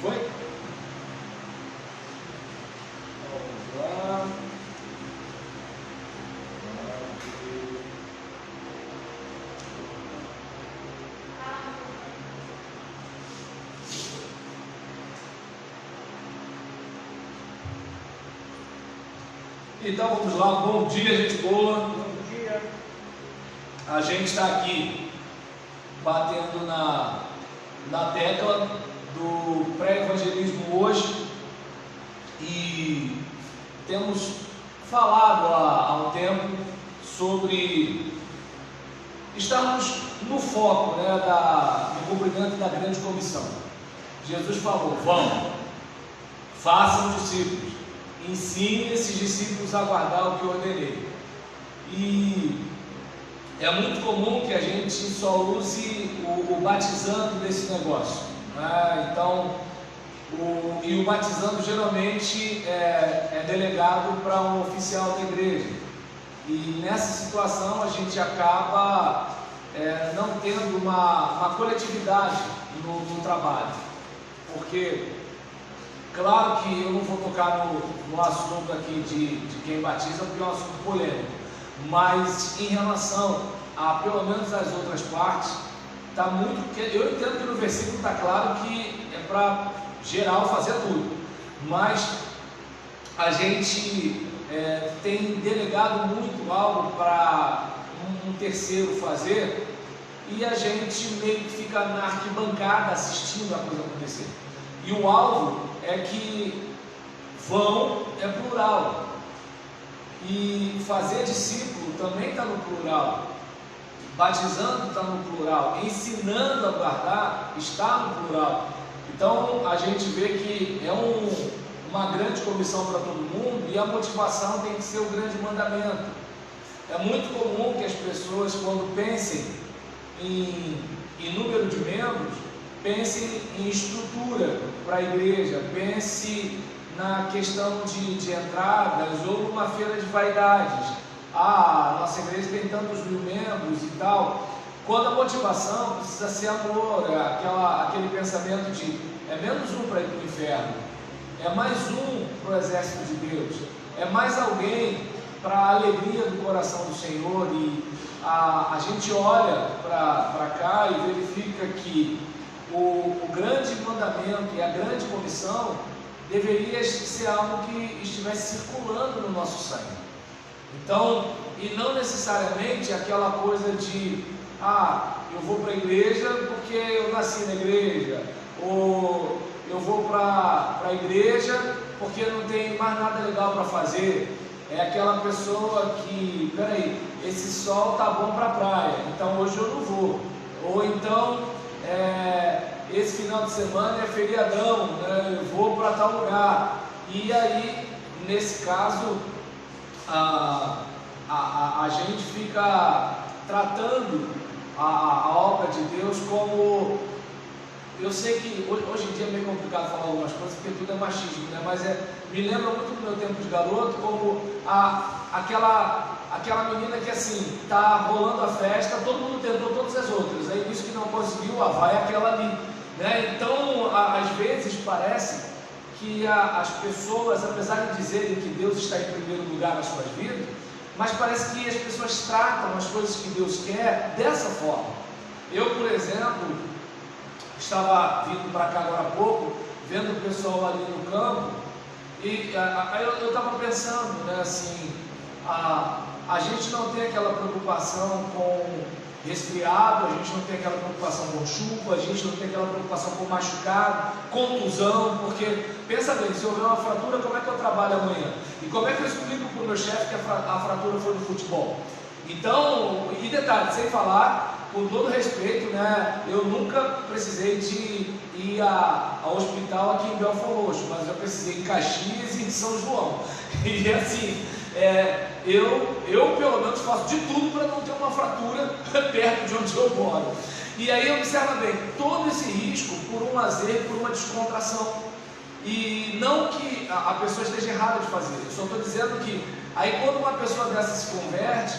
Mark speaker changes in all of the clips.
Speaker 1: Foi? Vamos lá. Então vamos lá, bom dia, gente boa.
Speaker 2: Bom dia.
Speaker 1: A gente está aqui batendo na tecla do pré-evangelismo hoje e temos falado há um tempo sobre estarmos no foco, né, do cumprimento da grande comissão. Jesus falou: vão, façam discípulos, ensine esses discípulos a guardar o que eu ordenei. E é muito comum que a gente só use o batizando desse negócio, né? Então, o batizando geralmente é delegado para um oficial da igreja. E nessa situação a gente acaba não tendo uma coletividade no trabalho. Porque, claro que eu não vou tocar no assunto aqui de quem batiza, porque é um assunto polêmico, mas em relação a pelo menos as outras partes, está muito. Eu entendo que no versículo está claro que é para geral fazer tudo, mas a gente tem delegado muito algo para um terceiro fazer e a gente meio que fica na arquibancada assistindo a coisa acontecer. E o alvo é que vão é plural, e fazer discípulo também está no plural, batizando está no plural, ensinando a guardar está no plural. Então a gente vê que é uma grande comissão para todo mundo e a motivação tem que ser o grande mandamento. É muito comum que as pessoas, quando pensem em número de membros, pensem em estrutura para a igreja, pense na questão de entradas ou numa feira de vaidades. Nossa igreja tem tantos mil membros e tal, quando a motivação precisa ser amor, aquele pensamento de é menos um para ir para o inferno, é mais um para o exército de Deus, é mais alguém para a alegria do coração do Senhor. E a gente olha para cá e verifica que o grande mandamento e a grande comissão deveria ser algo que estivesse circulando no nosso sangue. Então, e não necessariamente aquela coisa de eu vou para a igreja porque eu nasci na igreja, ou eu vou para a igreja porque não tem mais nada legal para fazer. É aquela pessoa que, peraí, esse sol tá bom para a praia, então hoje eu não vou. Ou então, esse final de semana é feriadão, né, eu vou para tal lugar. E aí, nesse caso, a gente fica tratando a obra de Deus como... Eu sei que hoje em dia é meio complicado falar algumas coisas, porque tudo é machismo, né? Mas me lembra muito do meu tempo de garoto, como aquela menina que assim, tá rolando a festa, todo mundo tentou todas as outras, aí isso que não conseguiu, vai aquela ali, né? Então, às vezes parece que as pessoas, apesar de dizerem que Deus está em primeiro lugar nas suas vidas, mas parece que as pessoas tratam as coisas que Deus quer dessa forma. Eu, por exemplo, estava vindo para cá agora há pouco, vendo o pessoal ali no campo, e aí eu estava pensando, né, assim, a gente não tem aquela preocupação com resfriado, a gente não tem aquela preocupação com chuva, a gente não tem aquela preocupação com machucado, contusão, porque, pensa bem, se houver uma fratura, como é que eu trabalho amanhã? E como é que eu explico para o meu chefe que a fratura foi no futebol? Então, e detalhe, sem falar, com todo respeito, né, eu nunca precisei de ir ao hospital aqui em Belfort Roxo, mas eu precisei em Caxias e em São João. E assim, eu pelo menos faço de tudo para não ter uma fratura perto de onde eu moro. E aí observa bem, todo esse risco por um lazer, por uma descontração. E não que a pessoa esteja errada de fazer, eu só estou dizendo que aí quando uma pessoa dessa se converte,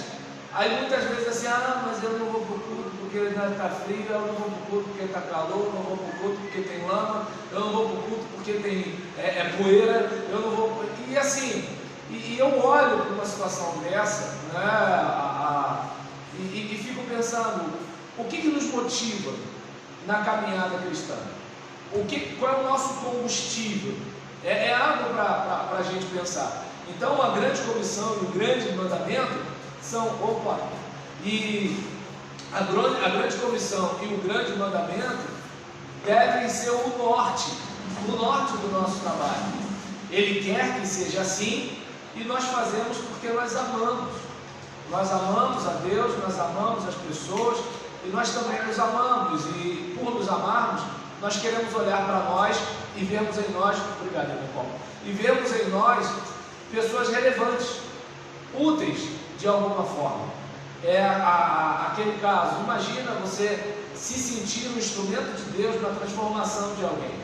Speaker 1: aí muitas vezes assim, mas eu não vou para o culto porque está frio, eu não vou para o culto porque está calor, eu não vou para o culto porque tem lama, eu não vou para o culto porque tem poeira, eu não vou. E assim, eu olho para uma situação dessa, né, e fico pensando, o que nos motiva na caminhada cristã? Qual é o nosso combustível? É algo para a gente pensar. Então, a grande comissão e o grande mandamento são, e a grande comissão e o grande mandamento devem ser o norte do nosso trabalho. Ele quer que seja assim, e nós fazemos porque nós amamos. Nós amamos a Deus, nós amamos as pessoas, e nós também nos amamos, e por nos amarmos, nós queremos olhar para nós e vermos em nós, obrigado, meu irmão, e vermos em nós pessoas relevantes, úteis de alguma forma. Aquele caso, imagina você se sentir um instrumento de Deus na transformação de alguém.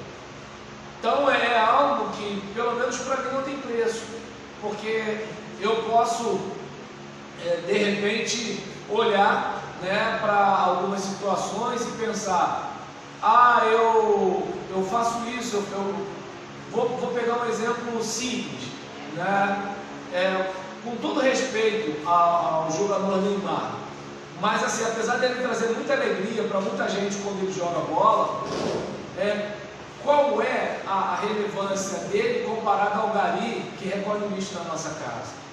Speaker 1: Então é algo que, pelo menos para mim, não tem preço, porque eu posso de repente olhar, né, para algumas situações e pensar, eu faço isso, eu vou pegar um exemplo simples, né? Com todo respeito ao jogador Neymar, mas assim, apesar dele trazer muita alegria para muita gente quando ele joga bola, qual é a relevância dele comparado ao gari que recolhe o lixo na nossa casa?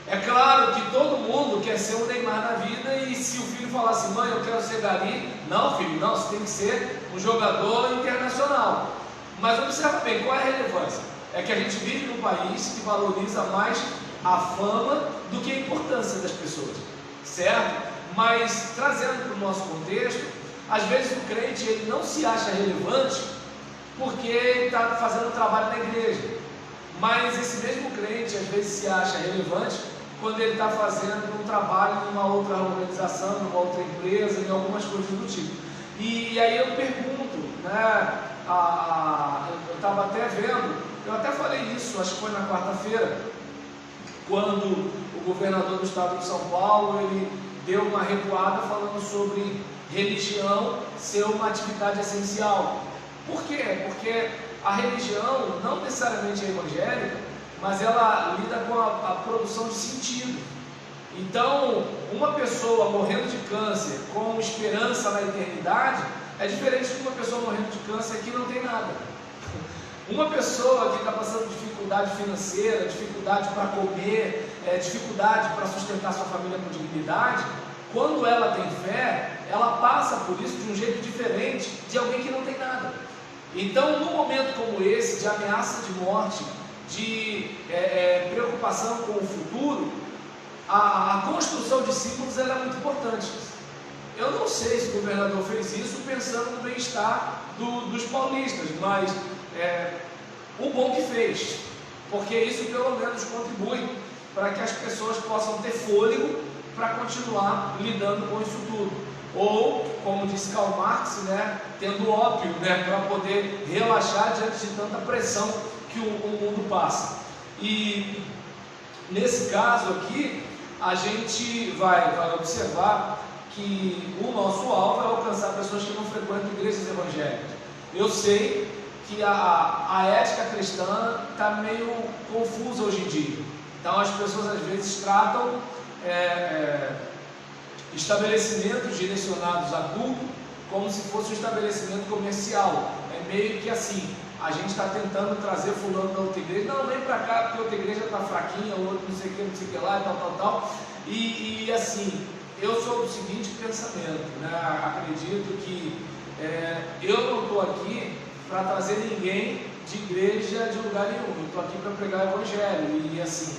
Speaker 1: É claro que todo mundo quer ser o Neymar na vida, e se o filho falar assim, mãe, eu quero ser gari, não filho, não, você tem que ser um jogador internacional. Mas observa bem, qual é a relevância? É que a gente vive num país que valoriza mais a fama do que a importância das pessoas, certo? Mas trazendo para o nosso contexto, às vezes o crente ele não se acha relevante porque ele está fazendo trabalho na igreja, mas esse mesmo crente às vezes se acha relevante quando ele está fazendo um trabalho numa outra organização, numa outra empresa, em algumas coisas do tipo. E aí eu pergunto, né, eu estava até vendo, eu até falei isso, acho que foi na quarta-feira, quando o governador do estado de São Paulo, ele deu uma recuada falando sobre religião ser uma atividade essencial. Por quê? Porque a religião não necessariamente é evangélica, mas ela lida com a produção de sentido. Então, uma pessoa morrendo de câncer com esperança na eternidade é diferente de uma pessoa morrendo de câncer que não tem nada. Uma pessoa que está passando dificuldade financeira, dificuldade para comer, dificuldade para sustentar sua família com dignidade, quando ela tem fé, ela passa por isso de um jeito diferente de alguém que não tem nada. Então, num momento como esse, de ameaça de morte, de preocupação com o futuro, a construção de símbolos ela é muito importante. Eu não sei se o governador fez isso pensando no bem-estar dos paulistas, mas o bom que fez, porque isso pelo menos contribui para que as pessoas possam ter fôlego para continuar lidando com isso tudo. Ou, como disse Karl Marx, né, tendo ópio, né, para poder relaxar diante de tanta pressão que o mundo passa. E nesse caso aqui, a gente vai observar que o nosso alvo é alcançar pessoas que não frequentam igrejas evangélicas. Eu sei que a ética cristã está meio confusa hoje em dia. Então as pessoas às vezes tratam estabelecimentos direcionados a culto como se fosse um estabelecimento comercial. É meio que assim, a gente está tentando trazer fulano da outra igreja, não, vem para cá porque a outra igreja está fraquinha, o outro não sei o que lá, e tal. E assim, eu sou do seguinte pensamento, né? Acredito que eu não estou aqui para trazer ninguém de igreja de lugar nenhum, eu estou aqui para pregar o evangelho. E assim,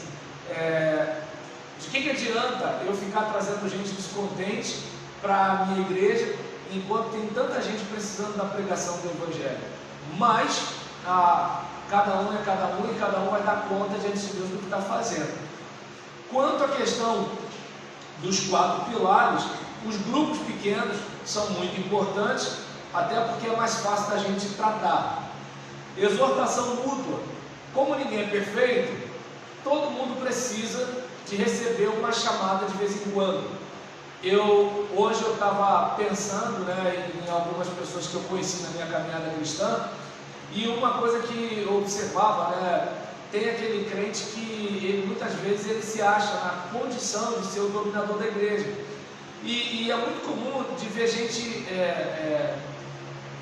Speaker 1: de que adianta eu ficar trazendo gente descontente para a minha igreja, enquanto tem tanta gente precisando da pregação do evangelho? Mas cada um é cada um, e cada um vai dar conta diante de Deus do que está fazendo. Quanto à questão dos 4 pilares, os grupos pequenos são muito importantes, até porque é mais fácil da gente tratar. Exortação mútua. Como ninguém é perfeito, todo mundo precisa de receber uma chamada de vez em quando. Hoje eu estava pensando, né, em algumas pessoas que eu conheci na minha caminhada cristã, E uma coisa que eu observava, né, tem aquele crente que ele, muitas vezes ele se acha na condição de ser o dominador da igreja. E é muito comum de ver gente,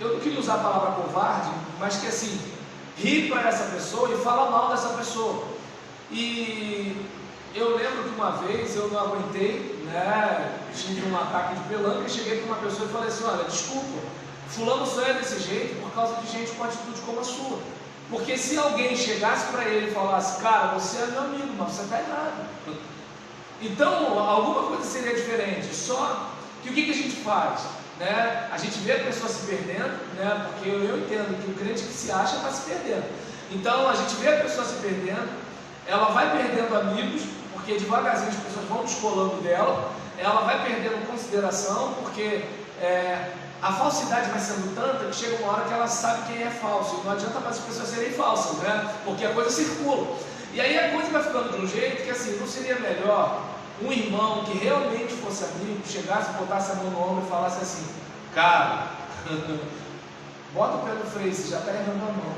Speaker 1: eu não queria usar a palavra covarde, mas que assim, ri para essa pessoa e fala mal dessa pessoa. E eu lembro que uma vez eu não aguentei, né, tive um ataque de pelanca e cheguei para uma pessoa e falei assim: olha, desculpa, fulano só é desse jeito por causa de gente com atitude como a sua. Porque se alguém chegasse para ele e falasse: cara, você é meu amigo, mas você está errado. Então, alguma coisa seria diferente. Só que o que a gente faz? Né? A gente vê a pessoa se perdendo, né? Porque eu entendo que o crente que se acha está se perdendo. Então, a gente vê a pessoa se perdendo, ela vai perdendo amigos, porque devagarzinho as pessoas vão descolando dela, ela vai perdendo consideração, porque a falsidade vai sendo tanta que chega uma hora que ela sabe quem é falso, e não adianta mais as pessoas serem falsas, né? Porque a coisa circula. E aí a coisa vai ficando de um jeito que assim, não seria melhor um irmão que realmente fosse amigo, chegasse, botasse a mão no ombro e falasse assim: cara, bota o pé no freio, você já está errando a mão.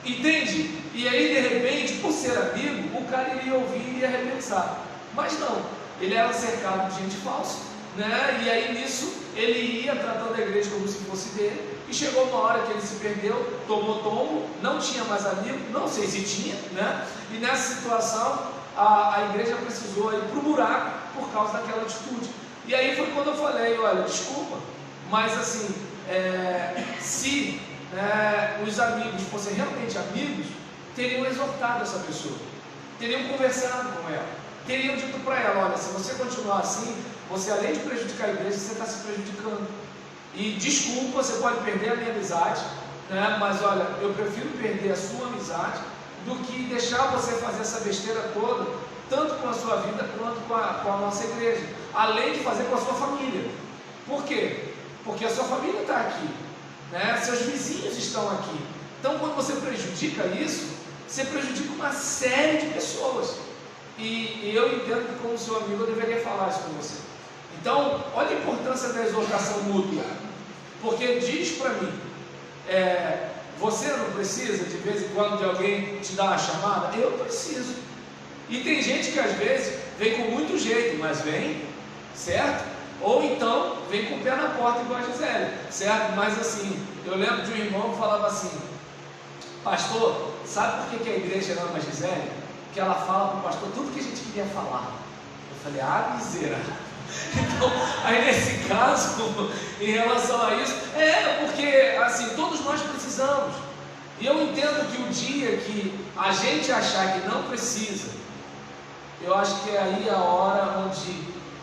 Speaker 1: Entende? E aí de repente, por ser amigo, o cara iria ouvir e iria repensar. Mas não, ele era cercado de gente falsa, né? E aí nisso ele ia tratando a igreja como se fosse dele. E chegou uma hora que ele se perdeu, tomou tombo, não tinha mais amigo, não sei se tinha, né? E nessa situação a igreja precisou ir para o buraco por causa daquela atitude. E aí foi quando eu falei: olha, desculpa, mas assim, se os amigos fossem realmente amigos, teriam exortado essa pessoa, teriam conversado com ela, teriam dito para ela: olha, se você continuar assim, você além de prejudicar a igreja, você está se prejudicando. E desculpa, você pode perder a minha amizade, né? Mas olha, eu prefiro perder a sua amizade do que deixar você fazer essa besteira toda, tanto com a sua vida quanto com a nossa igreja, além de fazer com a sua família. Por quê? Porque a sua família está aqui, né? Seus vizinhos estão aqui. Então, quando você prejudica isso, você prejudica uma série de pessoas. E eu entendo que, como seu amigo, eu deveria falar isso com você. Então, olha a importância da exortação mútua, porque diz para mim, você não precisa de vez em quando de alguém te dar uma chamada? Eu preciso. E tem gente que às vezes vem com muito jeito, mas vem, certo? Ou então vem com o pé na porta igual a Gisele, certo? Mas assim, eu lembro de um irmão que falava assim: pastor, sabe por que a igreja ama a Gisele? Porque ela fala para o pastor tudo que a gente queria falar. Eu falei: miserável. Então, aí nesse caso, em relação a isso, porque assim, todos nós precisamos. E eu entendo que o dia que a gente achar que não precisa, eu acho que é aí a hora onde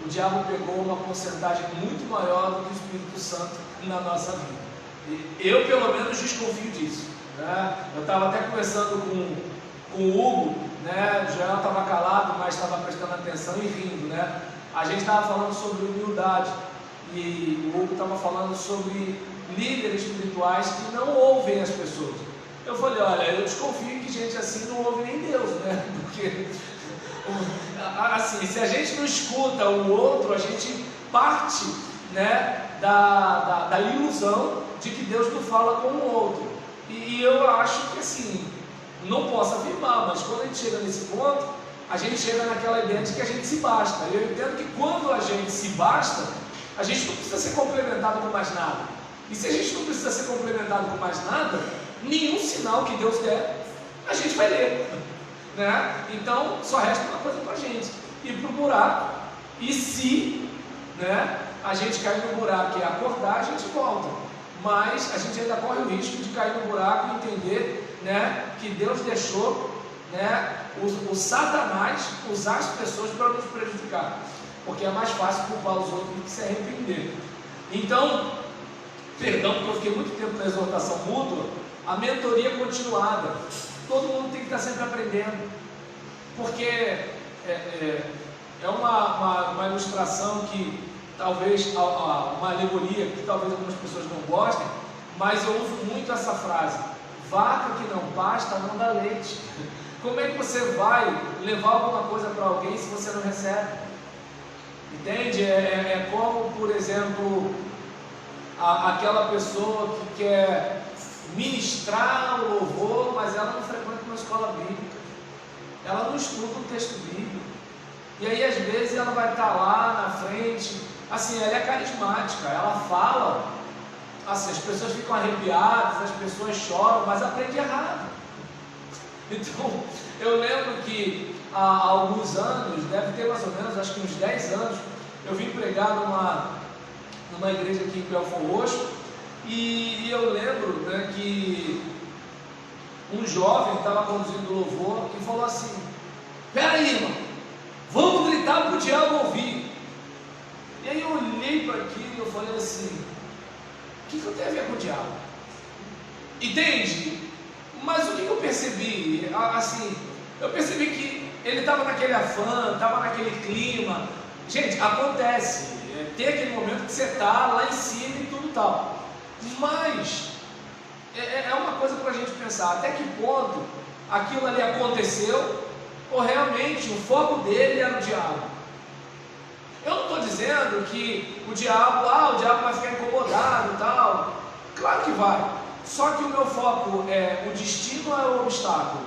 Speaker 1: o diabo pegou uma porcentagem muito maior do que o Espírito Santo na nossa vida. E eu pelo menos desconfio disso, né? Eu estava até conversando com o Hugo, né? O Joel estava calado, mas estava prestando atenção e rindo, né? A gente estava falando sobre humildade e o Hugo estava falando sobre líderes espirituais que não ouvem as pessoas. Eu falei: olha, eu desconfio que gente assim não ouve nem Deus, né? Porque assim, se a gente não escuta o outro, a gente parte, né, da ilusão de que Deus não fala com o outro. E eu acho que assim, não posso afirmar, mas quando a gente chega nesse ponto, a gente chega naquela ideia de que a gente se basta. Eu entendo que quando a gente se basta, a gente não precisa ser complementado com mais nada. E se a gente não precisa ser complementado com mais nada, nenhum sinal que Deus der, a gente vai ler, né? Então só resta uma coisa para a gente: ir para o buraco. E se, né, a gente cair no buraco e acordar, a gente volta. Mas a gente ainda corre o risco de cair no buraco e entender, né, que Deus deixou, né, o Satanás usar as pessoas para nos prejudicar, porque é mais fácil culpar os outros do que se arrepender. Então, perdão, porque eu fiquei muito tempo na exortação mútua. A mentoria continuada, todo mundo tem que estar sempre aprendendo, porque é uma ilustração que talvez, uma alegoria que talvez algumas pessoas não gostem, mas eu uso muito essa frase: vaca que não pasta não dá leite. Como é que você vai levar alguma coisa para alguém se você não recebe? Entende? Como, por exemplo, aquela pessoa que quer ministrar o louvor, mas ela não frequenta uma escola bíblica, ela não estuda um texto bíblico, e aí às vezes ela vai estar lá na frente, assim, ela é carismática, ela fala, assim, as pessoas ficam arrepiadas, as pessoas choram, mas aprende errado. Então, eu lembro que há alguns anos, deve ter mais ou menos, acho que uns 10 anos, eu vim pregar numa igreja aqui em Belfort Roxo, e eu lembro, né, que um jovem estava conduzindo o louvor e falou assim: peraí, irmão, vamos gritar para o diabo ouvir. E aí eu olhei para aquilo e eu falei assim: o que eu tenho a ver com o diabo? Entende? Mas o que eu percebi? Assim, eu percebi que ele estava naquele afã, estava naquele clima. Gente, acontece, tem aquele momento que você está lá em cima e tudo tal. Mas é uma coisa para a gente pensar, até que ponto aquilo ali aconteceu, ou realmente o foco dele era o diabo. Eu não estou dizendo que o diabo vai ficar incomodado e tal. Claro que vai. Só que o meu foco é o destino ou é o obstáculo?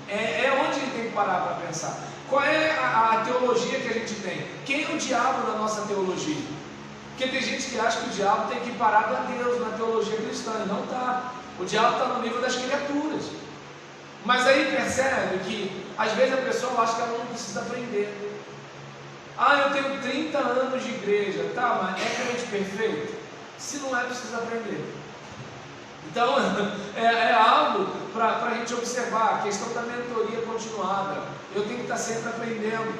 Speaker 1: É onde ele tem que parar para pensar. Qual é a teologia que a gente tem? Quem é o diabo na nossa teologia? Porque tem gente que acha que o diabo tem que parar para Deus na teologia cristã, e não está. O diabo está no nível das criaturas. Mas aí percebe que às vezes a pessoa acha que ela não precisa aprender. Eu tenho 30 anos de igreja, tá, mas é crente perfeito? Se não é, precisa aprender. Então, é algo para a gente observar, a questão da mentoria continuada. Eu tenho que estar sempre aprendendo.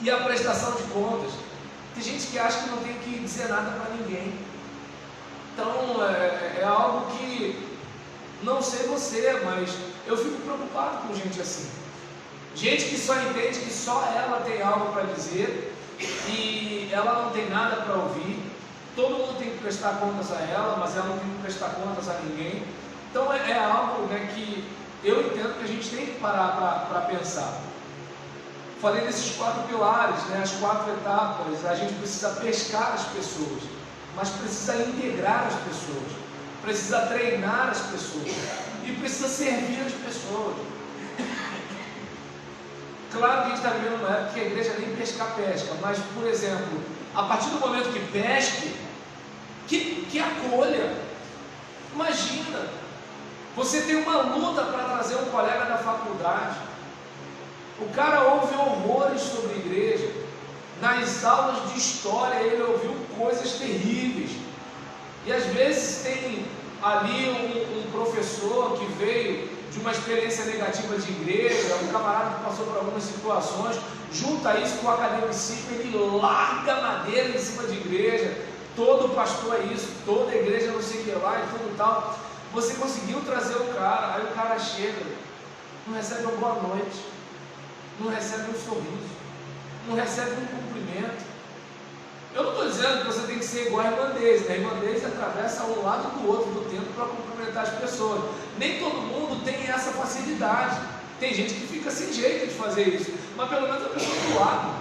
Speaker 1: E a prestação de contas. Tem gente que acha que não tem que dizer nada para ninguém. Então, é algo que, não sei você, mas eu fico preocupado com gente assim. Gente que só entende que só ela tem algo para dizer e ela não tem nada para ouvir. Todo mundo tem que prestar contas a ela, mas ela não tem que prestar contas a ninguém. Então é algo, né, que eu entendo que a gente tem que parar para pensar. Falei desses 4 pilares, né, as 4 etapas. A gente precisa pescar as pessoas, mas precisa integrar as pessoas, precisa treinar as pessoas e precisa servir as pessoas. Claro que a gente está vivendo uma época que a igreja nem pesca, mas, por exemplo, a partir do momento que pesque, que acolha. Imagina, você tem uma luta para trazer um colega da faculdade, o cara ouve horrores sobre a igreja, nas aulas de história ele ouviu coisas terríveis, e às vezes tem ali um professor que veio de uma experiência negativa de igreja, um camarada que passou por algumas situações, junta isso com o academicismo, ele larga madeira em cima de igreja, todo pastor é isso, toda igreja não sei o que lá e tudo tal. Você conseguiu trazer o cara, aí o cara chega, não recebe uma boa noite, não recebe um sorriso, não recebe um cumprimento. Eu não estou dizendo que você tem que ser igual a irmandez, né? A irmandez atravessa um lado do outro do tempo para cumprimentar as pessoas. Nem todo mundo tem essa facilidade. Tem gente que fica sem jeito de fazer isso, mas pelo menos a pessoa do lado.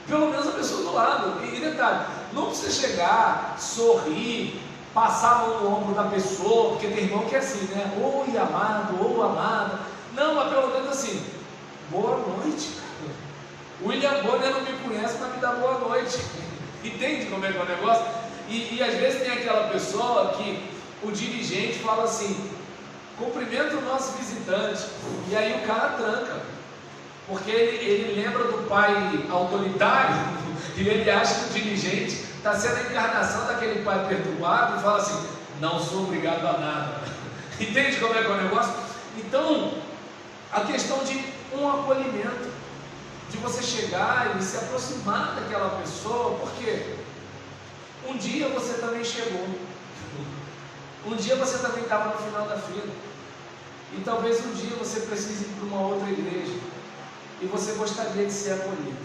Speaker 1: Pelo menos a pessoa do lado. E detalhe, não precisa chegar, sorrir, passar a mão no ombro da pessoa, porque tem irmão que é assim, né? Oi, amado, ou amada. Não, mas pelo menos assim, boa noite. William Bonner não me conhece, mas me dá boa noite. Entende como é que é o negócio? E às vezes tem aquela pessoa que o dirigente fala assim: cumprimenta o nosso visitante, e aí o cara tranca, porque ele lembra do pai autoritário e ele acha que o dirigente está sendo a encarnação daquele pai perturbado e fala assim: não sou obrigado a nada. Entende como é que é o negócio? Então, a questão de um acolhimento, de você chegar e se aproximar daquela pessoa, porque um dia você também chegou, um dia você também estava no final da fila, e talvez um dia você precise ir para uma outra igreja, e você gostaria de ser acolhido.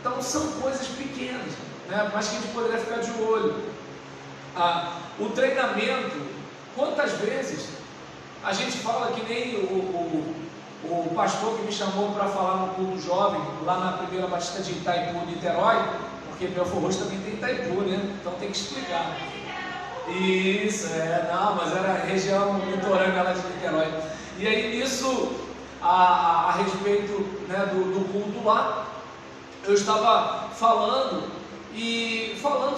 Speaker 1: Então são coisas pequenas, né, mas que a gente poderia ficar de olho. O treinamento, quantas vezes a gente fala que nem o pastor que me chamou para falar no culto jovem, lá na primeira batista de Itaipu, Niterói, porque Belfort Roxo também tem Itaipu, né? Então tem que explicar. Isso, não, mas era a região litorânea lá de Niterói. E aí nisso, a respeito, né, do culto lá, eu estava falando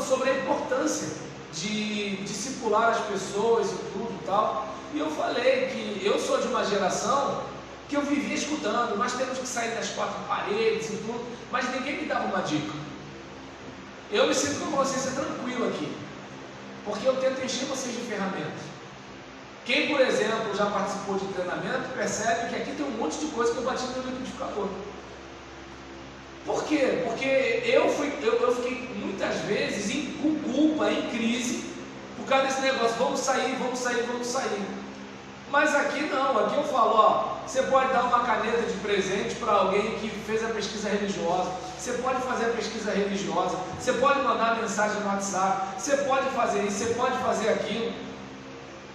Speaker 1: sobre a importância de discipular as pessoas e tudo e tal. E eu falei que eu sou de uma geração que eu vivia escutando, nós temos que sair das quatro paredes e tudo, mas ninguém me dava uma dica. Eu me sinto com a consciência tranquila aqui, porque eu tento encher vocês de ferramentas. Quem, por exemplo, já participou de treinamento, percebe que aqui tem um monte de coisa que eu bati no liquidificador. Por quê? Porque eu fiquei muitas vezes com culpa, em crise, por causa desse negócio, vamos sair. Mas aqui não, aqui eu falo, ó, você pode dar uma caneta de presente para alguém que fez a pesquisa religiosa, você pode fazer a pesquisa religiosa, você pode mandar mensagem no WhatsApp, você pode fazer isso, você pode fazer aquilo.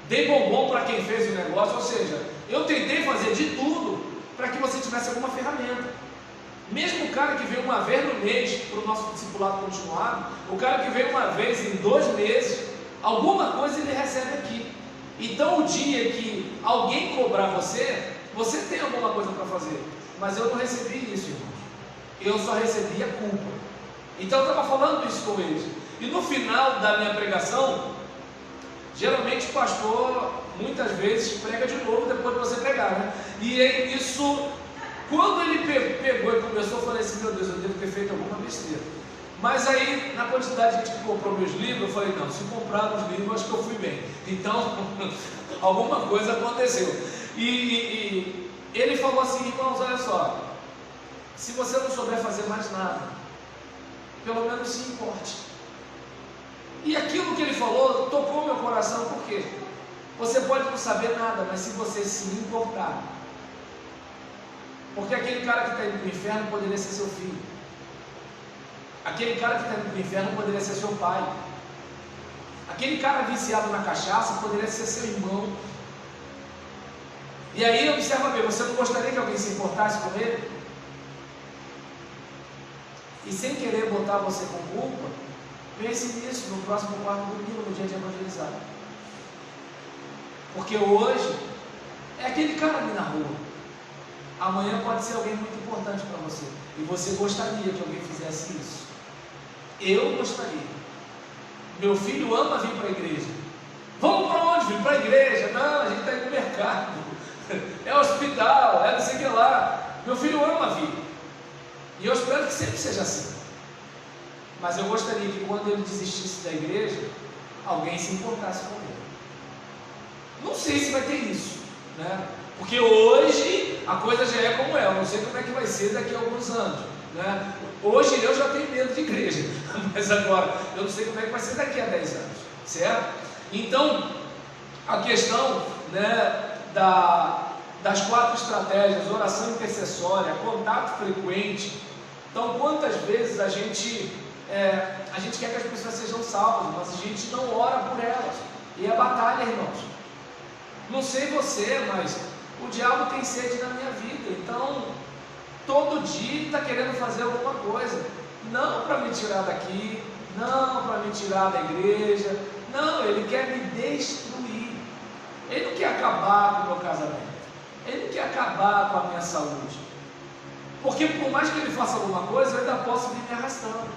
Speaker 1: Dei bombom para quem fez o negócio, ou seja, eu tentei fazer de tudo para que você tivesse alguma ferramenta. Mesmo o cara que veio uma vez no mês para o nosso discipulado continuado, o cara que veio uma vez em 2 meses, alguma coisa ele recebe aqui. Então o dia que alguém cobrar você, você tem alguma coisa para fazer. Mas eu não recebi isso, irmãos. Eu só recebi a culpa. Então eu estava falando isso com eles. E no final da minha pregação, geralmente o pastor muitas vezes prega de novo depois de você pregar, né? E aí isso, quando ele pegou e começou, eu falei assim, meu Deus, eu devo ter feito alguma besteira. Mas aí, na quantidade de gente que comprou meus livros, eu falei, não, se compraram os livros, acho que eu fui bem. Então, alguma coisa aconteceu. E ele falou assim, irmãos, olha só, se você não souber fazer mais nada, pelo menos se importe. E aquilo que ele falou tocou meu coração, por quê? Você pode não saber nada, mas se você se importar, porque aquele cara que está indo para o inferno poderia ser seu filho. Aquele cara que está indo para o inferno poderia ser seu pai. Aquele cara viciado na cachaça poderia ser seu irmão. E aí observa bem, você não gostaria que alguém se importasse com ele? E sem querer botar você com culpa, pense nisso no próximo quarto domingo, no dia de evangelizar. Porque hoje é aquele cara ali na rua. Amanhã pode ser alguém muito importante para você. E você gostaria que alguém fizesse isso. Eu gostaria. Meu filho ama vir para a igreja. Vamos para onde? Vir para a igreja? Não, a gente está indo no mercado. É hospital, é não sei o que lá. Meu filho ama vir. E eu espero que sempre seja assim. Mas eu gostaria que quando ele desistisse da igreja, alguém se importasse com ele. Não sei se vai ter isso, né? Porque hoje a coisa já é como é. Eu não sei como é que vai ser daqui a alguns anos, né? Hoje eu já tenho medo de igreja, mas agora eu não sei como é que vai ser daqui a 10 anos, certo? Então, a questão, né, das 4 estratégias, oração intercessória, contato frequente. Então, quantas vezes a gente quer que as pessoas sejam salvas, mas a gente não ora por elas. E é batalha, irmãos. Não sei você, mas o diabo tem sede na minha vida. Então, todo dia ele está querendo fazer alguma coisa. Não para me tirar daqui, não para me tirar da igreja. Não, ele quer me destruir. Ele não quer acabar com o meu casamento. Ele não quer acabar com a minha saúde. Porque por mais que ele faça alguma coisa, eu ainda posso vir me arrastando.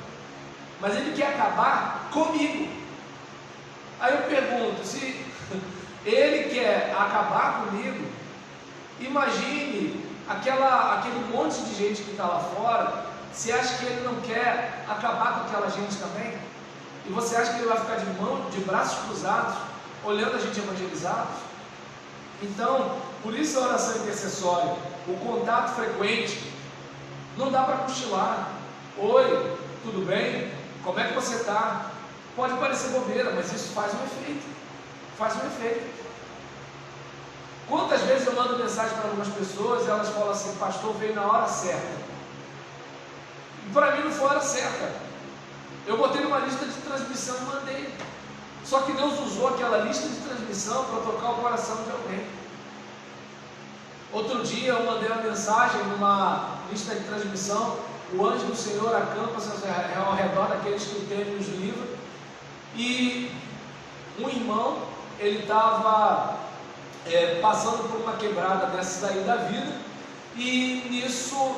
Speaker 1: Mas ele quer acabar comigo. Aí eu pergunto, se ele quer acabar comigo, imagine aquele monte de gente que está lá fora. Você acha que ele não quer acabar com aquela gente também? E você acha que ele vai ficar de braços cruzados, olhando a gente evangelizados? Então, por isso a oração intercessória, o contato frequente. Não dá para cochilar. Oi, tudo bem? Como é que você está? Pode parecer bobeira, mas isso faz um efeito. Faz um efeito. Quantas vezes eu mando mensagem para algumas pessoas e elas falam assim, pastor, veio na hora certa. E para mim não foi a hora certa. Eu botei numa lista de transmissão e mandei. Só que Deus usou aquela lista de transmissão para tocar o coração de alguém. Outro dia eu mandei uma mensagem numa lista de transmissão, o anjo do Senhor acampa ao redor daqueles que o temem nos livra. E um irmão, ele estava passando por uma quebrada dessas aí da vida, e nisso,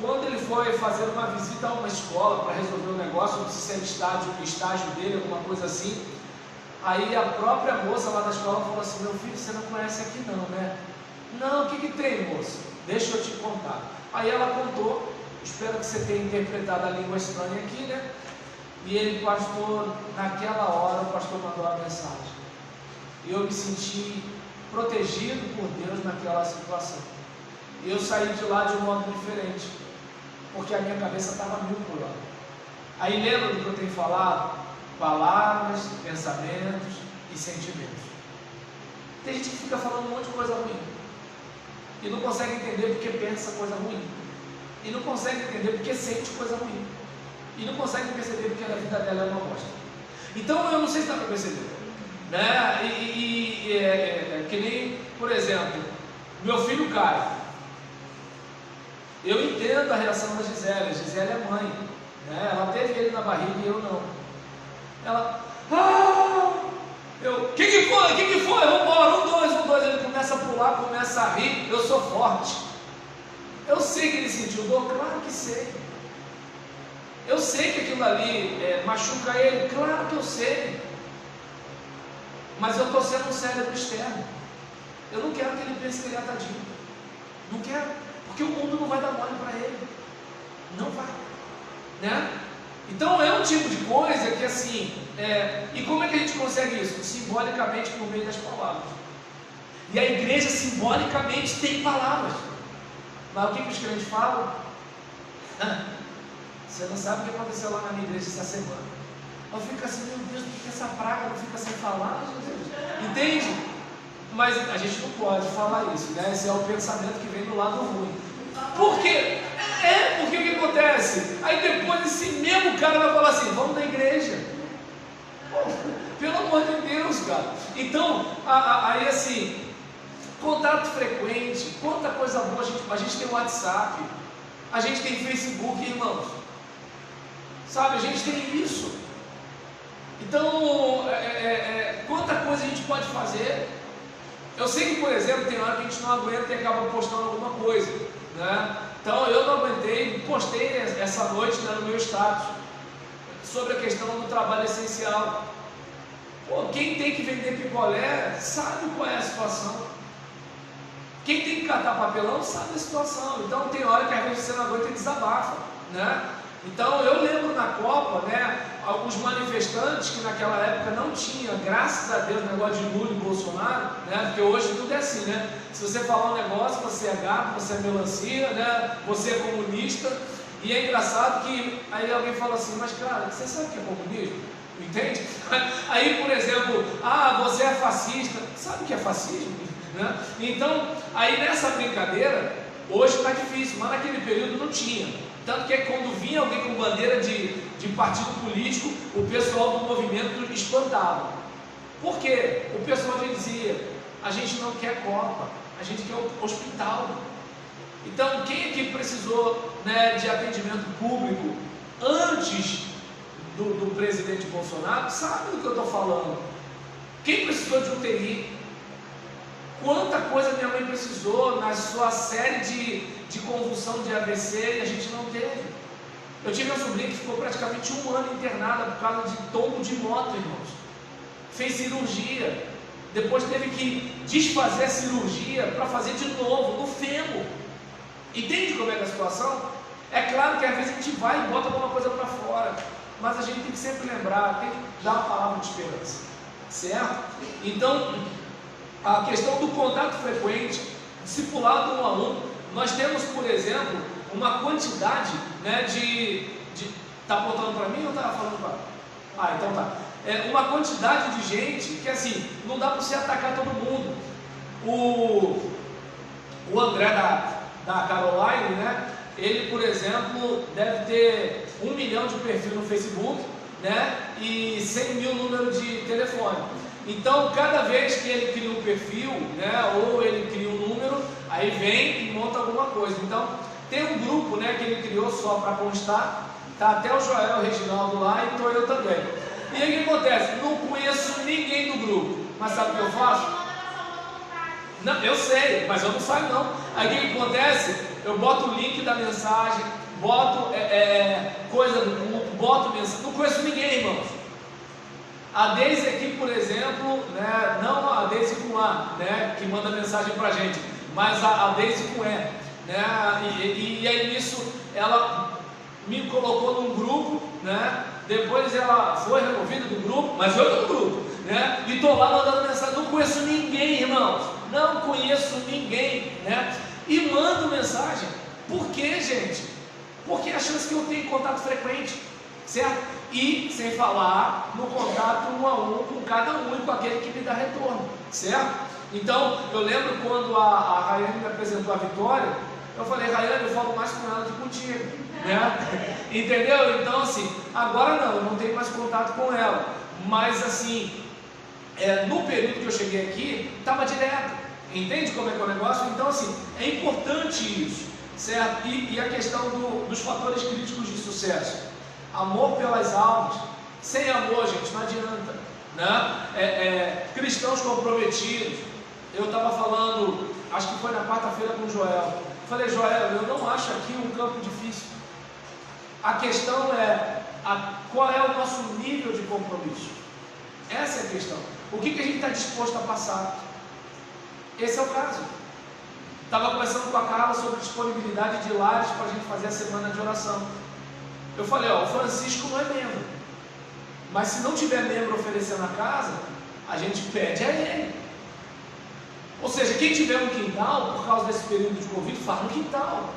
Speaker 1: quando ele foi fazer uma visita a uma escola para resolver um negócio, não sei se era estágio dele, alguma coisa assim, aí a própria moça lá da escola falou assim: meu filho, você não conhece aqui não, né? Não, o que tem, moça? Deixa eu te contar. Aí ela contou, espero que você tenha interpretado a língua estranha aqui, né? E ele, pastor, naquela hora o pastor mandou uma mensagem. E eu me senti protegido por Deus naquela situação. E eu saí de lá de um modo diferente, porque a minha cabeça estava mil por hora. Aí lembra do que eu tenho falado? Palavras, pensamentos e sentimentos. Tem gente que fica falando um monte de coisa ruim e não consegue entender porque pensa coisa ruim, e não consegue entender porque sente coisa ruim, e não consegue perceber porque a vida dela é uma bosta. Então eu não sei se dá para perceber, né? Que nem, por exemplo, meu filho Caio. Eu entendo a reação da Gisele. A Gisele é mãe, né? Ela teve ele na barriga e eu não. Ela, o que foi? Vambora, um, dois. Ele começa a pular, começa a rir. Eu sou forte. Eu sei que ele sentiu dor, claro que sei. Eu sei que aquilo ali machuca ele, claro que eu sei. Mas eu estou sendo um cérebro externo. Eu não quero que ele pense que ele é tadinho. Não quero, porque o mundo não vai dar mole para ele. Não vai, né? Então é um tipo de coisa que assim, e como é que a gente consegue isso? Simbolicamente, por meio das palavras. E a igreja simbolicamente tem palavras. Mas o que os crentes falam? Você não sabe o que aconteceu lá na minha igreja essa semana. Eu fico assim, meu Deus, por que essa praga não fica sem falar, Jesus? Entende? Mas a gente não pode falar isso, né? Esse é o pensamento que vem do lado ruim. Por quê? Porque o que acontece? Aí depois esse mesmo cara vai falar assim: vamos na igreja. Pô, pelo amor de Deus, cara. Então, aí assim, contato frequente, quanta coisa boa. A gente tem WhatsApp, a gente tem Facebook, irmãos. Sabe, a gente tem isso. Então, quanta coisa a gente pode fazer. Eu sei que, por exemplo, tem hora que a gente não aguenta e acaba postando alguma coisa, né? Então eu não aguentei, postei essa noite, né, no meu status sobre a questão do trabalho essencial. Pô, quem tem que vender picolé sabe qual é a situação. Quem tem que catar papelão sabe a situação. Então tem hora que às vezes você não aguenta e desabafa, né? Então eu lembro na Copa, né, alguns manifestantes que naquela época não tinha, graças a Deus, negócio de Lula e Bolsonaro, né? Porque hoje tudo é assim, né? Se você falar um negócio, você é gato, você é melancia, né? Você é comunista. E é engraçado que aí alguém fala assim: mas cara, você sabe o que é comunismo? Entende? Aí, por exemplo, você é fascista. Sabe o que é fascismo? Né? Então, aí nessa brincadeira, hoje está difícil, mas naquele período não tinha. Tanto que quando vinha alguém com bandeira de partido político, o pessoal do movimento espantava. Por quê? O pessoal dizia: a gente não quer Copa, a gente quer hospital. Então, quem aqui precisou, né, de atendimento público antes do presidente Bolsonaro sabe do que eu estou falando. Quem precisou de UTI? Quanta coisa minha mãe precisou na sua série de convulsão de AVC e a gente não teve. Eu tive uma sobrinha que ficou praticamente 1 ano internada por causa de tombo de moto, irmãos. Fez cirurgia, depois teve que desfazer a cirurgia para fazer de novo no fêmur. Entende como é a situação? É claro que às vezes a gente vai e bota alguma coisa para fora, mas a gente tem que sempre lembrar, tem que dar uma palavra de esperança, certo? Então, a questão do contato frequente, discipulado 1 a 1, nós temos, por exemplo, uma quantidade, né, tá apontando para mim ou estava falando para... então tá. Uma quantidade de gente que assim, não dá para você atacar todo mundo. O André da Caroline, né, ele, por exemplo, deve ter 1 milhão de perfil no Facebook, né, e 100 mil números de telefone. Então, cada vez que ele cria um perfil, né, ou ele cria um número, aí vem e monta alguma coisa. Então, tem um grupo, né, que ele criou só para constar, tá até o Joel, o Reginaldo lá e estou eu também. E aí o que acontece? Não conheço ninguém do grupo, mas sabe o que eu faço? Não, eu sei, mas eu não saio não. Aí o que acontece? Eu boto o link da mensagem, boto coisa do culto, boto mensagem. Não conheço ninguém, irmãos. A Deise aqui, por exemplo, né, não a Deise com A, né, que manda mensagem pra gente, mas a Deise com E, né, e aí nisso ela me colocou num grupo, né, depois ela foi removida do grupo, mas eu estou no grupo, né, e estou lá mandando mensagem. Não conheço ninguém, irmãos, não conheço ninguém, né, e mando mensagem. Por quê, gente? Porque a chance que eu tenho contato frequente, certo? E sem falar no contato 1 a 1 com cada um e com aquele que me dá retorno, certo? Então eu lembro quando a Rayane me apresentou a Vitória, eu falei: Rayane, eu falo mais com ela do que contigo, né? Entendeu? Então assim, agora não, eu não tenho mais contato com ela, mas assim, no período que eu cheguei aqui, estava direto. Entende como é que é o negócio? Então assim, é importante isso, certo? E a questão dos fatores críticos de sucesso: amor pelas almas. Sem amor, gente, não adianta, né? Cristãos comprometidos. Eu estava falando, acho que foi na quarta-feira com o Joel. Falei: Joel, eu não acho aqui um campo difícil. A questão é qual é o nosso nível de compromisso. Essa é a questão. O que a gente está disposto a passar? Esse é o caso. Estava conversando com a Carla sobre disponibilidade de lares para a gente fazer a semana de oração. Eu falei: o Francisco não é membro, mas se não tiver membro oferecendo a casa, a gente pede a ele. Ou seja, quem tiver um quintal, por causa desse período de Covid, faz no quintal,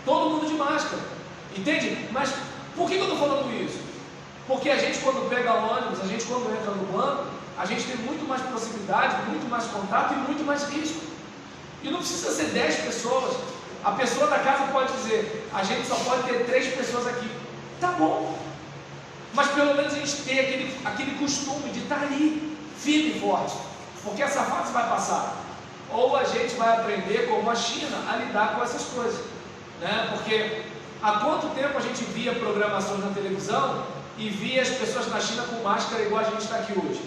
Speaker 1: todo mundo de máscara, entende? Mas por que eu estou falando isso? Porque a gente, quando pega ônibus, a gente, quando entra no banco, a gente tem muito mais possibilidade, muito mais contato e muito mais risco. E não precisa ser 10 pessoas. A pessoa da casa pode dizer: a gente só pode ter 3 pessoas aqui. Tá bom, mas pelo menos a gente tem aquele costume de estar ali, firme e forte, porque essa fase vai passar. Ou a gente vai aprender, como a China, a lidar com essas coisas, né? Porque há quanto tempo a gente via programações na televisão e via as pessoas na China com máscara igual a gente está aqui hoje?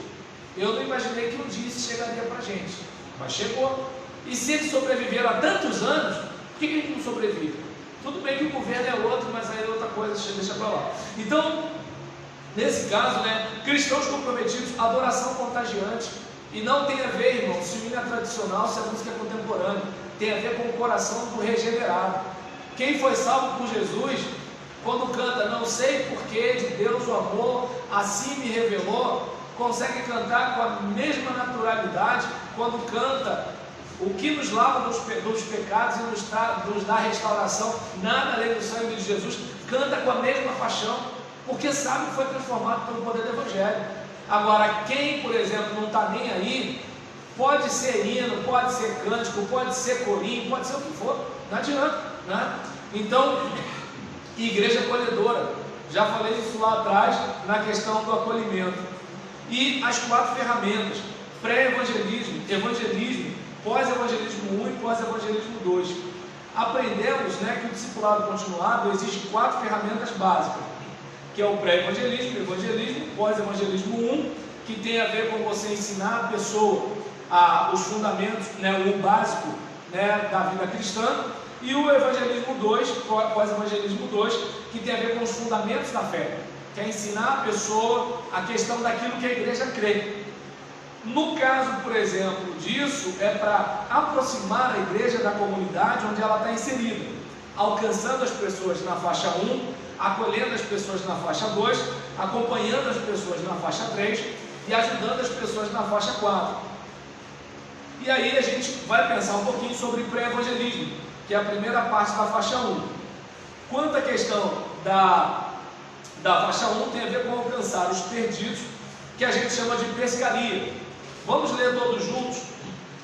Speaker 1: Eu não imaginei que um dia isso chegaria para a gente, mas chegou. E se eles sobreviveram há tantos anos, por que a gente não sobrevive? Tudo bem que o governo é outro, mas aí é outra coisa, deixa para lá. Então, nesse caso, né, cristãos comprometidos, adoração contagiante. E não tem a ver, irmão, se o hino é tradicional, se a música é contemporânea. Tem a ver com o coração do regenerado. Quem foi salvo por Jesus, quando canta "Não sei porquê, de Deus o amor assim me revelou", consegue cantar com a mesma naturalidade quando canta o que nos lava dos pecados e nos dá restauração, nada além do sangue de Jesus. Canta com a mesma paixão, porque sabe que foi transformado pelo poder do Evangelho. Agora, quem, por exemplo, não está nem aí, pode ser hino, pode ser cântico, pode ser corinho, pode ser o que for, não adianta, né? Então, igreja acolhedora, já falei isso lá atrás, na questão do acolhimento. E as 4 ferramentas: pré-evangelismo, evangelismo, pós-evangelismo 1 e pós-evangelismo 2. Aprendemos, né, que o discipulado continuado exige 4 ferramentas básicas, que é o pré-evangelismo, evangelismo, pós-evangelismo 1, que tem a ver com você ensinar a pessoa os fundamentos, né, o básico, né, da vida cristã, e o evangelismo 2, pós-evangelismo 2, que tem a ver com os fundamentos da fé, que é ensinar a pessoa a questão daquilo que a igreja crê. No caso, por exemplo, disso, é para aproximar a igreja da comunidade onde ela está inserida, alcançando as pessoas na faixa 1, acolhendo as pessoas na faixa 2, acompanhando as pessoas na faixa 3 e ajudando as pessoas na faixa 4. E aí a gente vai pensar um pouquinho sobre pré-evangelismo, que é a primeira parte da faixa 1. Quanto à questão da faixa 1, tem a ver com alcançar os perdidos, que a gente chama de pescaria. Vamos ler todos juntos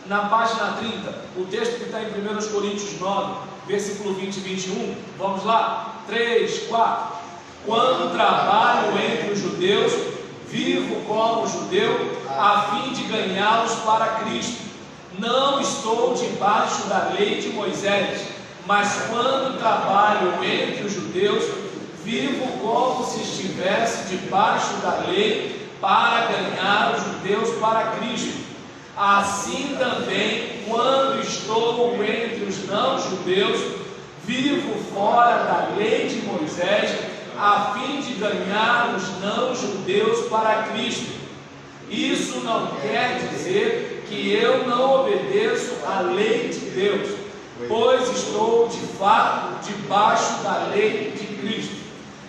Speaker 1: na página 30, o texto que está em 1 Coríntios 9, versículo 20 e 21. Vamos lá? 3, 4. Quando trabalho entre os judeus, vivo como judeu, a fim de ganhá-los para Cristo. Não estou debaixo da lei de Moisés, mas quando trabalho entre os judeus, vivo como se estivesse debaixo da lei, para ganhar os judeus para Cristo. Assim também, quando estou entre os não-judeus, vivo fora da lei de Moisés, a fim de ganhar os não-judeus para Cristo. Isso não quer dizer que eu não obedeço à lei de Deus, pois estou de fato debaixo da lei de Cristo.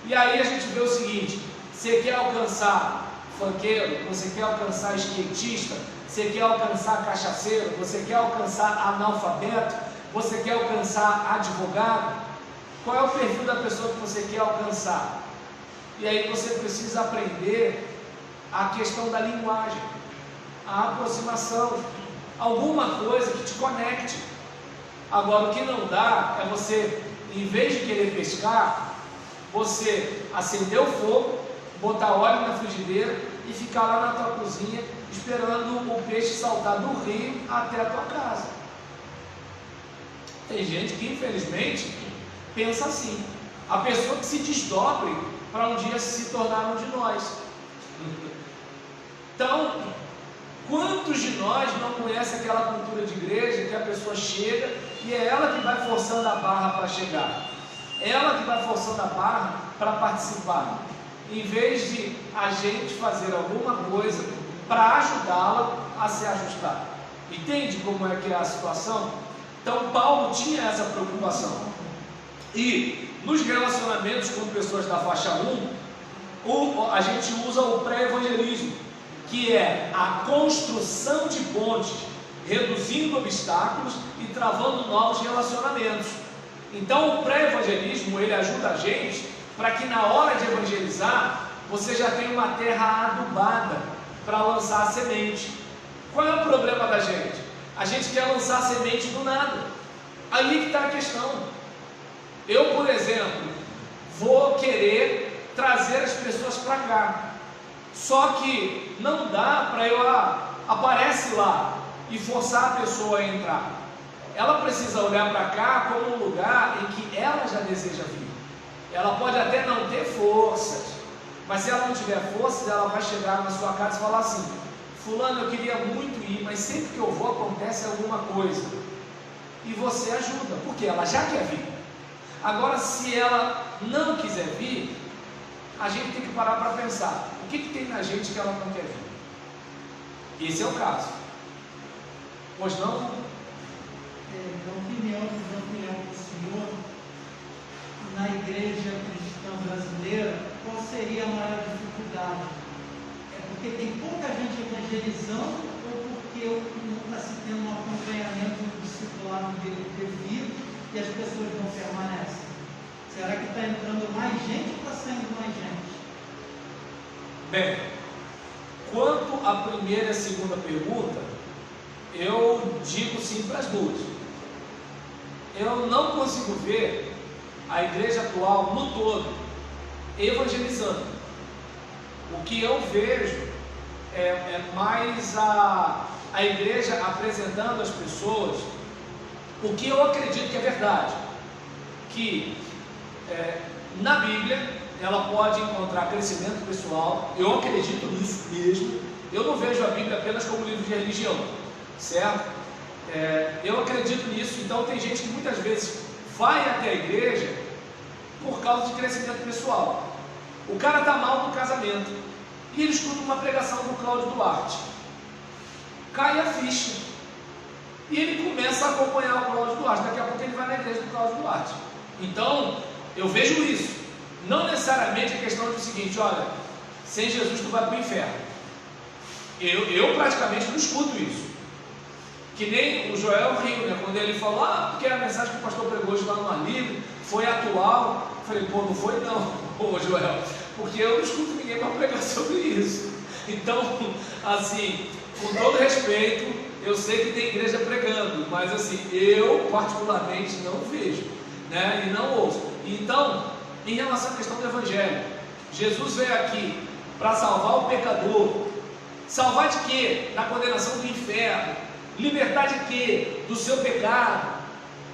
Speaker 1: E aí a gente vê o seguinte: você quer alcançar funkeiro, você quer alcançar skatista, você quer alcançar cachaceiro, você quer alcançar analfabeto, você quer alcançar advogado? Qual é o perfil da pessoa que você quer alcançar? E aí você precisa aprender a questão da linguagem, a aproximação, alguma coisa que te conecte. Agora, o que não dá é você, em vez de querer pescar, você acender o fogo, botar óleo na frigideira e ficar lá na tua cozinha esperando o peixe saltar do rio até a tua casa. Tem gente que infelizmente pensa assim. A pessoa que se desdobre para um dia se tornar um de nós. Então, quantos de nós não conhecem aquela cultura de igreja que a pessoa chega e é ela que vai forçando a barra para chegar, ela que vai forçando a barra para participar, em vez de a gente fazer alguma coisa para ajudá-la a se ajustar? Entende como é que é a situação? Então Paulo tinha essa preocupação. E nos relacionamentos com pessoas da faixa 1, a gente usa o pré-evangelismo, que é a construção de pontes, reduzindo obstáculos e travando novos relacionamentos. Então o pré-evangelismo, ele ajuda a gente para que na hora de evangelizar, você já tenha uma terra adubada para lançar a semente. Qual é o problema da gente? A gente quer lançar a semente do nada. Aí que está a questão. Eu, por exemplo, vou querer trazer as pessoas para cá. Só que não dá para eu aparece lá e forçar a pessoa a entrar. Ela precisa olhar para cá como um lugar em que ela já deseja vir. Ela pode até não ter forças, mas se ela não tiver forças, ela vai chegar na sua casa e falar assim: fulano, eu queria muito ir, mas sempre que eu vou acontece alguma coisa. E você ajuda, porque ela já quer vir. Agora, se ela não quiser vir, a gente tem que parar para pensar: o que tem na gente que ela não quer vir? Esse é o caso. Pois não?
Speaker 2: Na opinião do senhor, na igreja cristã brasileira, qual seria a maior dificuldade? É porque tem pouca gente evangelizando ou porque não está se tendo um acompanhamento do discipulado devido e as pessoas não permanecem? Será que está entrando mais gente ou está saindo mais gente?
Speaker 1: Bem, quanto à primeira e segunda pergunta, eu digo sim para as duas. Eu não consigo ver a igreja atual no todo evangelizando. O que eu vejo é mais a igreja apresentando às pessoas o que eu acredito que é verdade, que na Bíblia ela pode encontrar crescimento pessoal. Eu acredito nisso mesmo. Eu não vejo a Bíblia apenas como livro de religião, certo? Eu acredito nisso. Então tem gente que muitas vezes vai até a igreja por causa de crescimento pessoal. O cara está mal no casamento e ele escuta uma pregação do Cláudio Duarte, cai a ficha e ele começa a acompanhar o Cláudio Duarte. Daqui a pouco ele vai na igreja do Cláudio Duarte. Então eu vejo isso. Não necessariamente a questão do seguinte: olha, sem Jesus tu vai para o inferno. Eu praticamente não escuto isso. Que nem o Joel riu, né? Quando ele falou: porque a mensagem que o pastor pregou hoje lá no Ar Livre foi atual. Eu falei: pô, não foi não, ô Joel, porque eu não escuto ninguém para pregar sobre isso. Então, assim, com todo respeito, eu sei que tem igreja pregando, mas assim, eu particularmente não vejo, né? E não ouço. Então, em relação à questão do evangelho, Jesus veio aqui para salvar o pecador. Salvar de quê? Da condenação do inferno. Libertar de quê? Do seu pecado.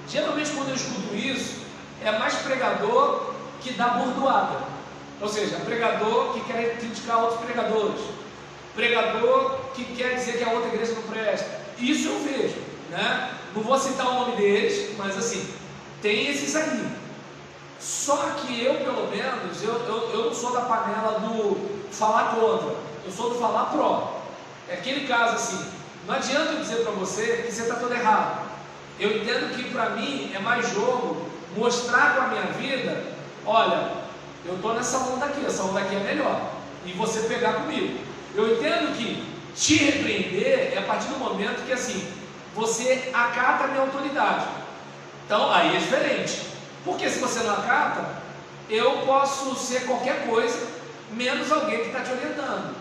Speaker 1: Geralmente quando eu escuto isso, é mais pregador que dá bordoada. Ou seja, pregador que quer criticar outros pregadores. pregador que quer dizer que a outra igreja não presta. Isso eu vejo, né? Não vou citar o nome deles, mas assim, tem esses aí. Só que eu, pelo menos, eu não sou da panela do falar contra, eu sou do falar pró. É aquele caso assim, não adianta eu dizer para você que você está todo errado. Eu entendo que para mim é mais jogo mostrar com a minha vida, olha, eu estou nessa onda aqui, essa onda aqui é melhor, e você pegar comigo. Eu entendo que te repreender é a partir do momento que assim, você acata a minha autoridade. Então aí é diferente, porque se você não acata, eu posso ser qualquer coisa, menos alguém que está te orientando.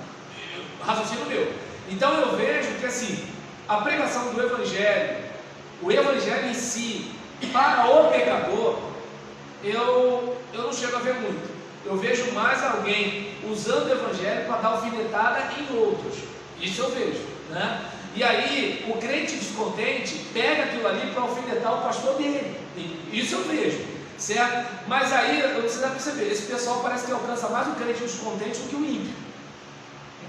Speaker 1: Raciocínio meu. Então eu vejo que assim, a pregação do Evangelho, o Evangelho em si, para o pecador, eu não chego a ver muito. Eu vejo mais alguém usando o Evangelho para dar alfinetada em outros. Isso eu vejo, né? E aí, o crente descontente pega aquilo ali para alfinetar o pastor dele. Isso eu vejo, certo? Mas aí, você deve perceber, esse pessoal parece que alcança mais o crente descontente do que o ímpio.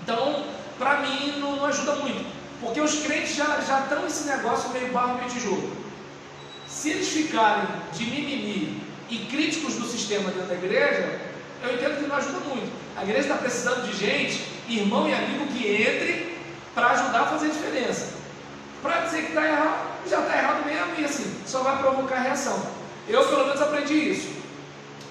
Speaker 1: Então, para mim, não ajuda muito. Porque os crentes já estão nesse negócio meio barro, meio tijolo. Se eles ficarem de mimimi e críticos do sistema dentro da igreja, eu entendo que não ajuda muito. A igreja está precisando de gente, irmão e amigo, que entre para ajudar a fazer diferença. Para dizer que está errado, já está errado mesmo, e assim, só vai provocar reação. Eu pelo menos aprendi isso.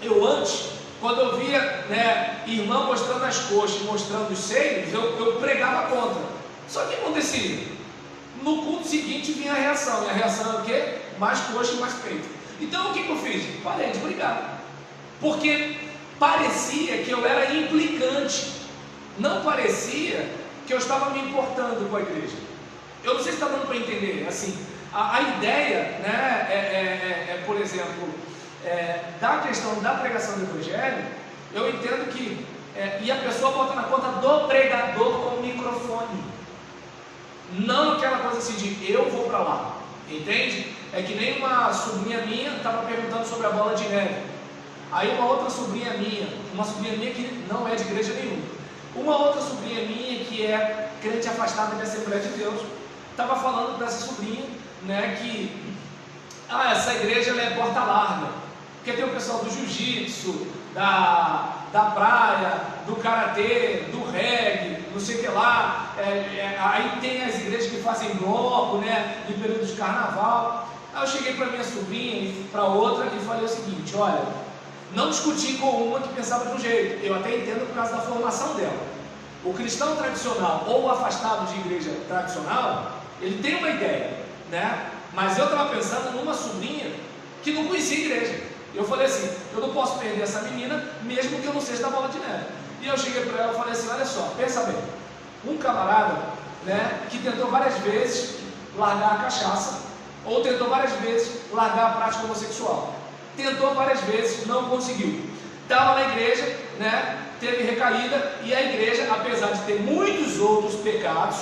Speaker 1: Eu antes, quando eu via, né, irmão mostrando as coxas, mostrando os seios, eu pregava contra. Só que acontecia, no culto seguinte vinha a reação, e a reação é o quê? Mais coxa e mais peito. Então o que eu fiz? Parei de brigar, porque parecia que eu era implicante, não parecia que eu estava me importando com a igreja. Eu não sei se está dando para entender, assim, a ideia, né, por exemplo, da questão da pregação do Evangelho, eu entendo que, e a pessoa bota na conta do pregador com o microfone, não aquela coisa assim de eu vou para lá, entende? É que nem uma sobrinha minha estava perguntando sobre a bola de neve, aí uma outra sobrinha minha que não é de igreja nenhuma, uma outra sobrinha minha que é crente afastada da Assembleia de Deus, estava falando para essa sobrinha, né, que essa igreja ela é porta larga, porque tem o pessoal do jiu-jitsu, da praia, do karatê, do reggae, não sei o que lá, aí tem as igrejas que fazem bloco, né, em período de carnaval. Aí eu cheguei para minha sobrinha e para outra e falei o seguinte: olha, não discuti com uma que pensava de um jeito, eu até entendo por causa da formação dela. O cristão tradicional ou o afastado de igreja tradicional, ele tem uma ideia, né? Mas eu estava pensando numa sobrinha que não conhecia a igreja. Eu falei assim: eu não posso perder essa menina, mesmo que eu não seja da bola de neve. E eu cheguei para ela e falei assim: olha só, pensa bem, um camarada, né, que tentou várias vezes largar a cachaça, ou tentou várias vezes largar a prática homossexual, tentou várias vezes, não conseguiu, estava na igreja, né, teve recaída, e a igreja, apesar de ter muitos outros pecados,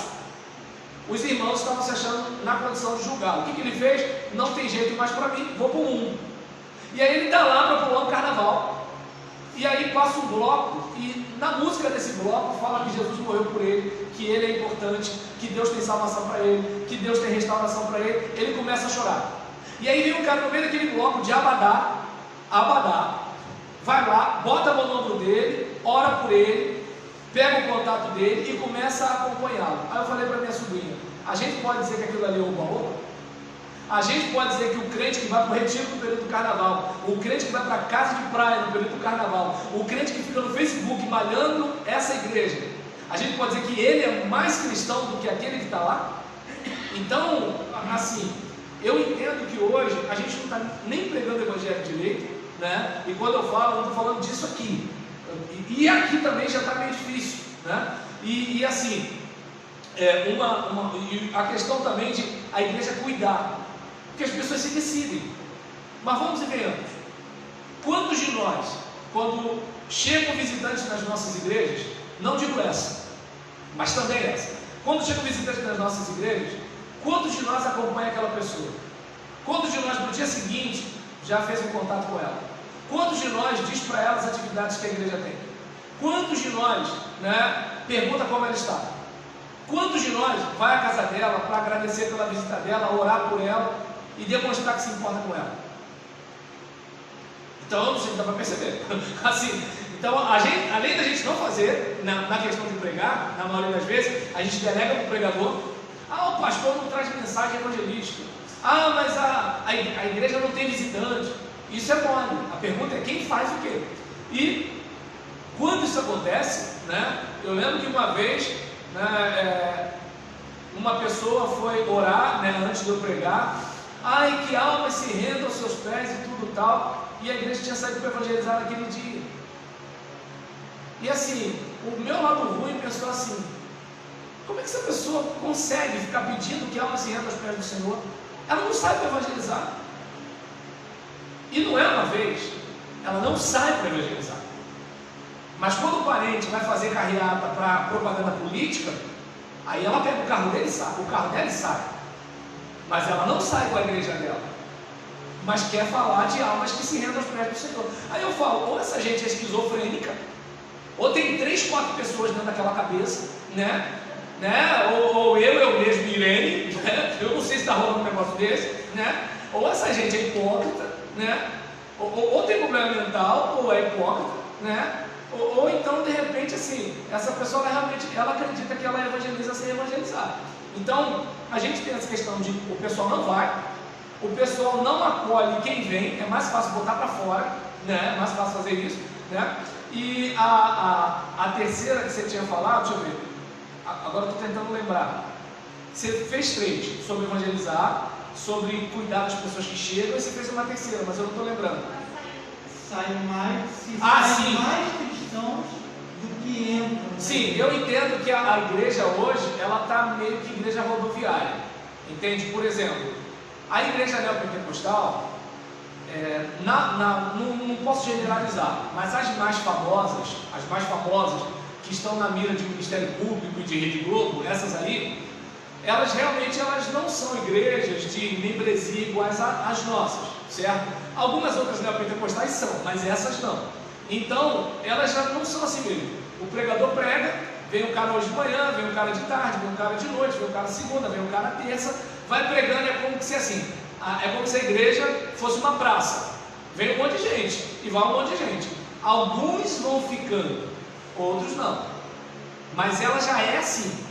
Speaker 1: os irmãos estavam se achando na condição de julgá-lo. O que ele fez? Não tem jeito mais para mim, vou para o mundo. E aí ele está lá para pular o carnaval, e aí passa um bloco, e na música desse bloco fala que Jesus morreu por ele, que ele é importante, que Deus tem salvação para ele, que Deus tem restauração para ele. Ele começa a chorar, e aí vem um cara no meio daquele bloco de Abadá, vai lá, bota a mão no ombro dele, ora por ele, pega o contato dele e começa a acompanhá-lo. Aí eu falei para minha sobrinha: a gente pode dizer que aquilo ali é oba-oba? A gente pode dizer que o crente que vai para o retiro no período do carnaval, o crente que vai para a casa de praia no período do carnaval, o crente que fica no Facebook malhando essa igreja, a gente pode dizer que ele é mais cristão do que aquele que está lá? Então, assim, eu entendo que hoje a gente não está nem pregando o evangelho direito, né? E quando eu falo, eu não estou falando disso aqui. E aqui também já está meio difícil, né? E assim, a questão também de a igreja cuidar, porque as pessoas se decidem. Mas vamos e venhamos, quantos de nós, quando chegam visitantes nas nossas igrejas, não digo essa, mas também essa, quando chegam visitantes nas nossas igrejas, quantos de nós acompanham aquela pessoa? Quantos de nós no dia seguinte já fez um contato com ela? Quantos de nós diz para ela as atividades que a igreja tem? Quantos de nós, né, pergunta como ela está? Quantos de nós vai à casa dela para agradecer pela visita dela, orar por ela e demonstrar que se importa com ela? Então, não sei se dá para perceber. Assim, então, além da gente não fazer, na questão de pregar, na maioria das vezes, a gente delega para o pregador. O pastor não traz mensagem evangelística. Mas a igreja não tem visitante. Isso é mole. A pergunta é quem faz o quê? E quando isso acontece, né, eu lembro que uma vez, né, uma pessoa foi orar, né, antes de eu pregar. Que almas se rendam aos seus pés e tudo tal. E a igreja tinha saído para evangelizar naquele dia. E assim, o meu lado ruim pensou assim: como é que essa pessoa consegue ficar pedindo que almas se rendam aos pés do Senhor? Ela não sai para evangelizar. E não é uma vez, ela não sai para evangelizar. Mas quando o parente vai fazer carreata para propaganda política, aí ela pega o carro dele e sai. O carro dela e sai. Mas ela não sai com a igreja dela. Mas quer falar de almas que se rendam aos pés do Senhor. Aí eu falo, ou essa gente é esquizofrênica, ou tem 3, 4 pessoas dentro daquela cabeça, né? Ou eu mesmo, Irene, né? Eu não sei se está rolando um negócio desse, né? Ou essa gente é hipócrita, né? Ou tem problema mental, ou é hipócrita, né? Ou então, de repente, assim, essa pessoa realmente acredita que ela evangeliza sem evangelizar. Então, a gente tem essa questão de o pessoal não vai, o pessoal não acolhe quem vem, é mais fácil botar para fora, né? É mais fácil fazer isso, né? E a terceira que você tinha falado, deixa eu ver, agora eu estou tentando lembrar. Você fez 3 sobre evangelizar, sobre cuidar das pessoas que chegam, e você fez uma terceira, mas eu não estou lembrando.
Speaker 2: Saem mais cristãos do que entram. Né?
Speaker 1: Sim, eu entendo que a igreja hoje, ela está meio que igreja rodoviária. Entende? Por exemplo, a igreja neopentecostal, não posso generalizar, mas as mais famosas que estão na mira de Ministério Público e de Rede Globo, essas aí, elas realmente não são igrejas de membresia iguais às nossas, certo? Algumas outras neopentecostais são, mas essas não. Então, elas já não são assim mesmo. O pregador prega, vem um cara hoje de manhã, vem um cara de tarde, vem um cara de noite, vem um cara segunda, vem um cara terça, vai pregando, é como se assim, é como se a igreja fosse uma praça. Vem um monte de gente e vai um monte de gente. Alguns vão ficando, outros não. Mas ela já é assim.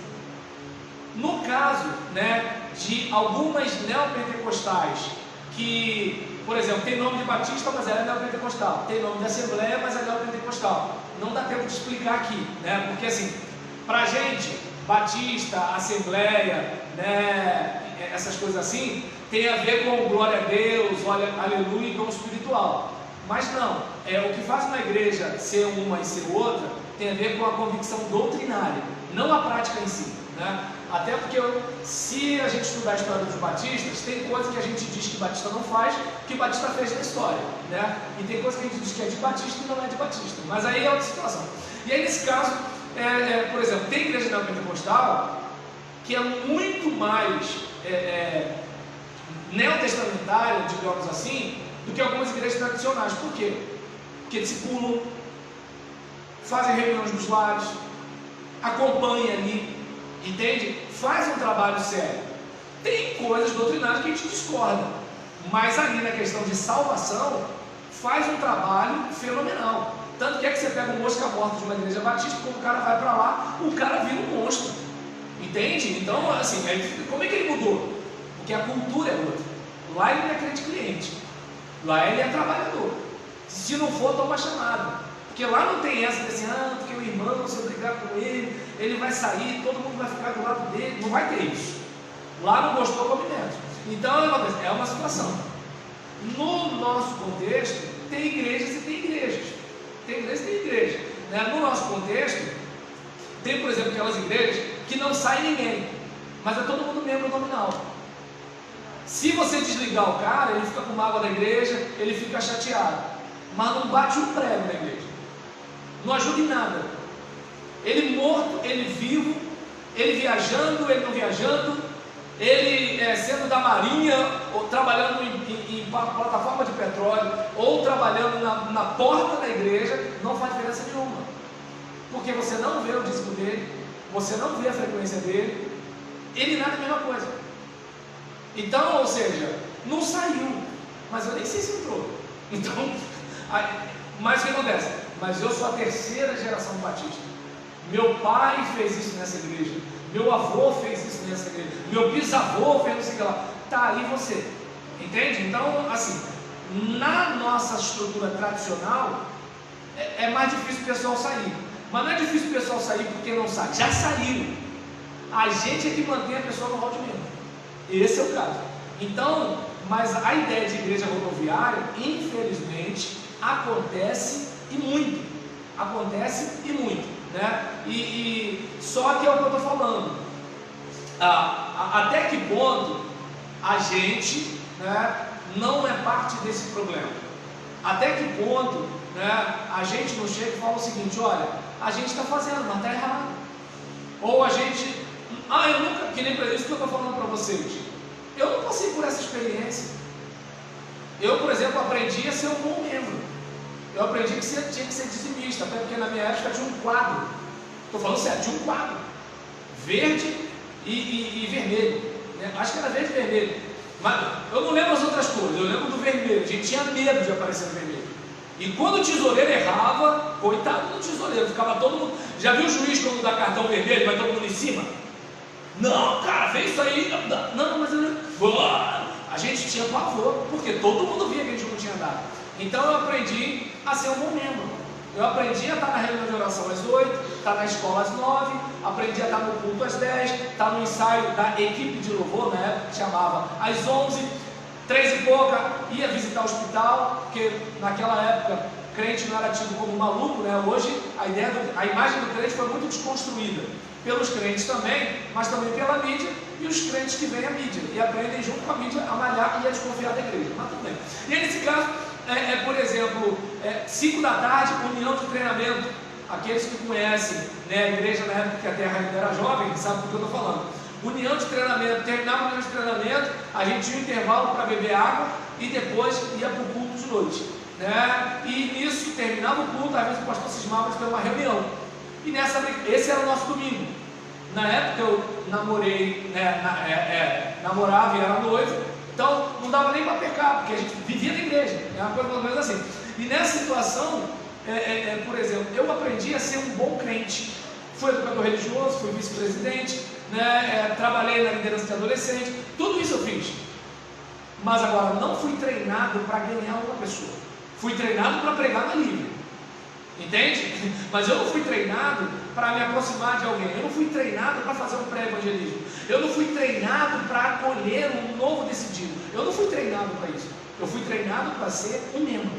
Speaker 1: No caso, né, de algumas neopentecostais que, por exemplo, tem nome de batista, mas ela é neopentecostal, tem nome de assembleia, mas é neopentecostal. Não dá tempo de explicar aqui, né? Porque assim, pra gente, batista, assembleia, né, essas coisas assim, tem a ver com glória a Deus, olha, aleluia, e com o espiritual. Mas não, o que faz uma igreja ser uma e ser outra tem a ver com a convicção doutrinária, não a prática em si, né? Até porque se a gente estudar a história dos batistas, tem coisa que a gente diz que batista não faz, que batista fez na história, né? E tem coisa que a gente diz que é de batista e não é de batista, mas aí é outra situação. E aí nesse caso, por exemplo, tem igreja neopentecostal que é muito mais neotestamentária, digamos assim, do que algumas igrejas tradicionais. Por quê? Porque discipulam, fazem reuniões nos lares, acompanham ali, entende? Faz um trabalho sério. Tem coisas doutrinárias que a gente discorda, mas ali na questão de salvação faz um trabalho fenomenal. Tanto que você pega um mosca morta de uma igreja batista, quando o cara vai para lá, o cara vira um monstro, entende? Então, assim, como é que ele mudou? Porque a cultura é outra. Lá ele não é crente-cliente, lá ele é trabalhador. Se não for, toma chamada. Porque lá não tem essa de assim, porque o irmão, se eu brigar com ele, ele vai sair, todo mundo vai ficar do lado dele. Não vai ter isso. Lá não gostou, come dentro. Então é uma situação. No nosso contexto, tem igrejas e tem igrejas. Tem igrejas e tem igrejas. Né? No nosso contexto, tem, por exemplo, aquelas igrejas que não sai ninguém, mas é todo mundo membro nominal. Se você desligar o cara, ele fica com mágoa da igreja, ele fica chateado, mas não bate um prego na igreja. Não ajuda em nada. Ele morto, ele vivo, ele viajando, ele não viajando, ele sendo da marinha, ou trabalhando em plataforma de petróleo, ou trabalhando na porta da igreja, não faz diferença nenhuma. Porque você não vê o dízimo dele, você não vê a frequência dele, ele nada é a mesma coisa. Então, ou seja, não saiu, mas eu nem sei se entrou. Então, mas o que acontece? Mas eu sou a terceira geração batista. Meu pai fez isso nessa igreja, meu avô fez isso nessa igreja, meu bisavô fez não sei o que lá. Tá aí você, entende? Então, assim, na nossa estrutura tradicional, é mais difícil o pessoal sair. Mas não é difícil o pessoal sair porque não sai, já saíram. A gente é que mantém a pessoa no hall de membro. Esse é o caso. Então, mas a ideia de igreja rodoviária, infelizmente, acontece e muito. Acontece e muito, né? Só que é o que eu estou falando. Até que ponto a gente, né, não é parte desse problema? Até que ponto, né, a gente não chega e fala o seguinte: olha, a gente está fazendo, mas está errado. Ou a gente, eu nunca, que nem isso que eu estou falando para vocês, eu não passei por essa experiência. Eu, por exemplo, aprendi a ser um bom membro. Eu aprendi que tinha que ser dizimista, até porque na minha época tinha um quadro. Estou falando sério, tinha um quadro verde e vermelho, né? Acho que era verde e vermelho, mas eu não lembro as outras cores, eu lembro do vermelho. A gente tinha medo de aparecer no vermelho. E quando o tesoureiro errava, coitado do tesoureiro, ficava todo mundo. Já viu o juiz quando dá cartão vermelho, vai todo mundo em cima? Não, cara, fez isso aí. Não, mas a gente tinha pavor, porque todo mundo via que a gente não tinha dado. Então eu aprendi a ser um bom membro. Eu aprendi a estar na reunião de oração às 8, estar na escola às 9, aprendi a estar no culto às 10, estar no ensaio da equipe de louvor, na época que chamava, às 11, 3 e pouca, ia visitar o hospital, porque naquela época crente não era tido como maluco, né? Hoje a imagem do crente foi muito desconstruída, pelos crentes também, mas também pela mídia, e os crentes que veem a mídia, e aprendem junto com a mídia a malhar e a desconfiar da igreja, mas tudo bem. E aí nesse caso, por exemplo, 5 da tarde, união de treinamento. Aqueles que conhecem, né, a igreja na época que a terra ainda era jovem, sabem do que eu estou falando. União de treinamento, terminava a união de treinamento, a gente tinha um intervalo para beber água e depois ia para o culto de noite, né? E nisso, terminava o culto, às vezes o pastor cismava de ter uma reunião. E esse era o nosso domingo. Na época eu namorei, né, namorava e era noivo, então não dava nem para pecar, porque a gente vivia na igreja, é uma coisa mais ou menos assim. E nessa situação, por exemplo, eu aprendi a ser um bom crente. Fui educador religioso, fui vice-presidente, né, trabalhei na liderança de adolescente, tudo isso eu fiz. Mas agora não fui treinado para ganhar uma pessoa, fui treinado para pregar na Bíblia, entende? Mas eu não fui treinado para me aproximar de alguém, eu não fui treinado para fazer um pré-evangelismo, eu não fui treinado para acolher um novo decidido, eu não fui treinado para isso, eu fui treinado para ser um membro,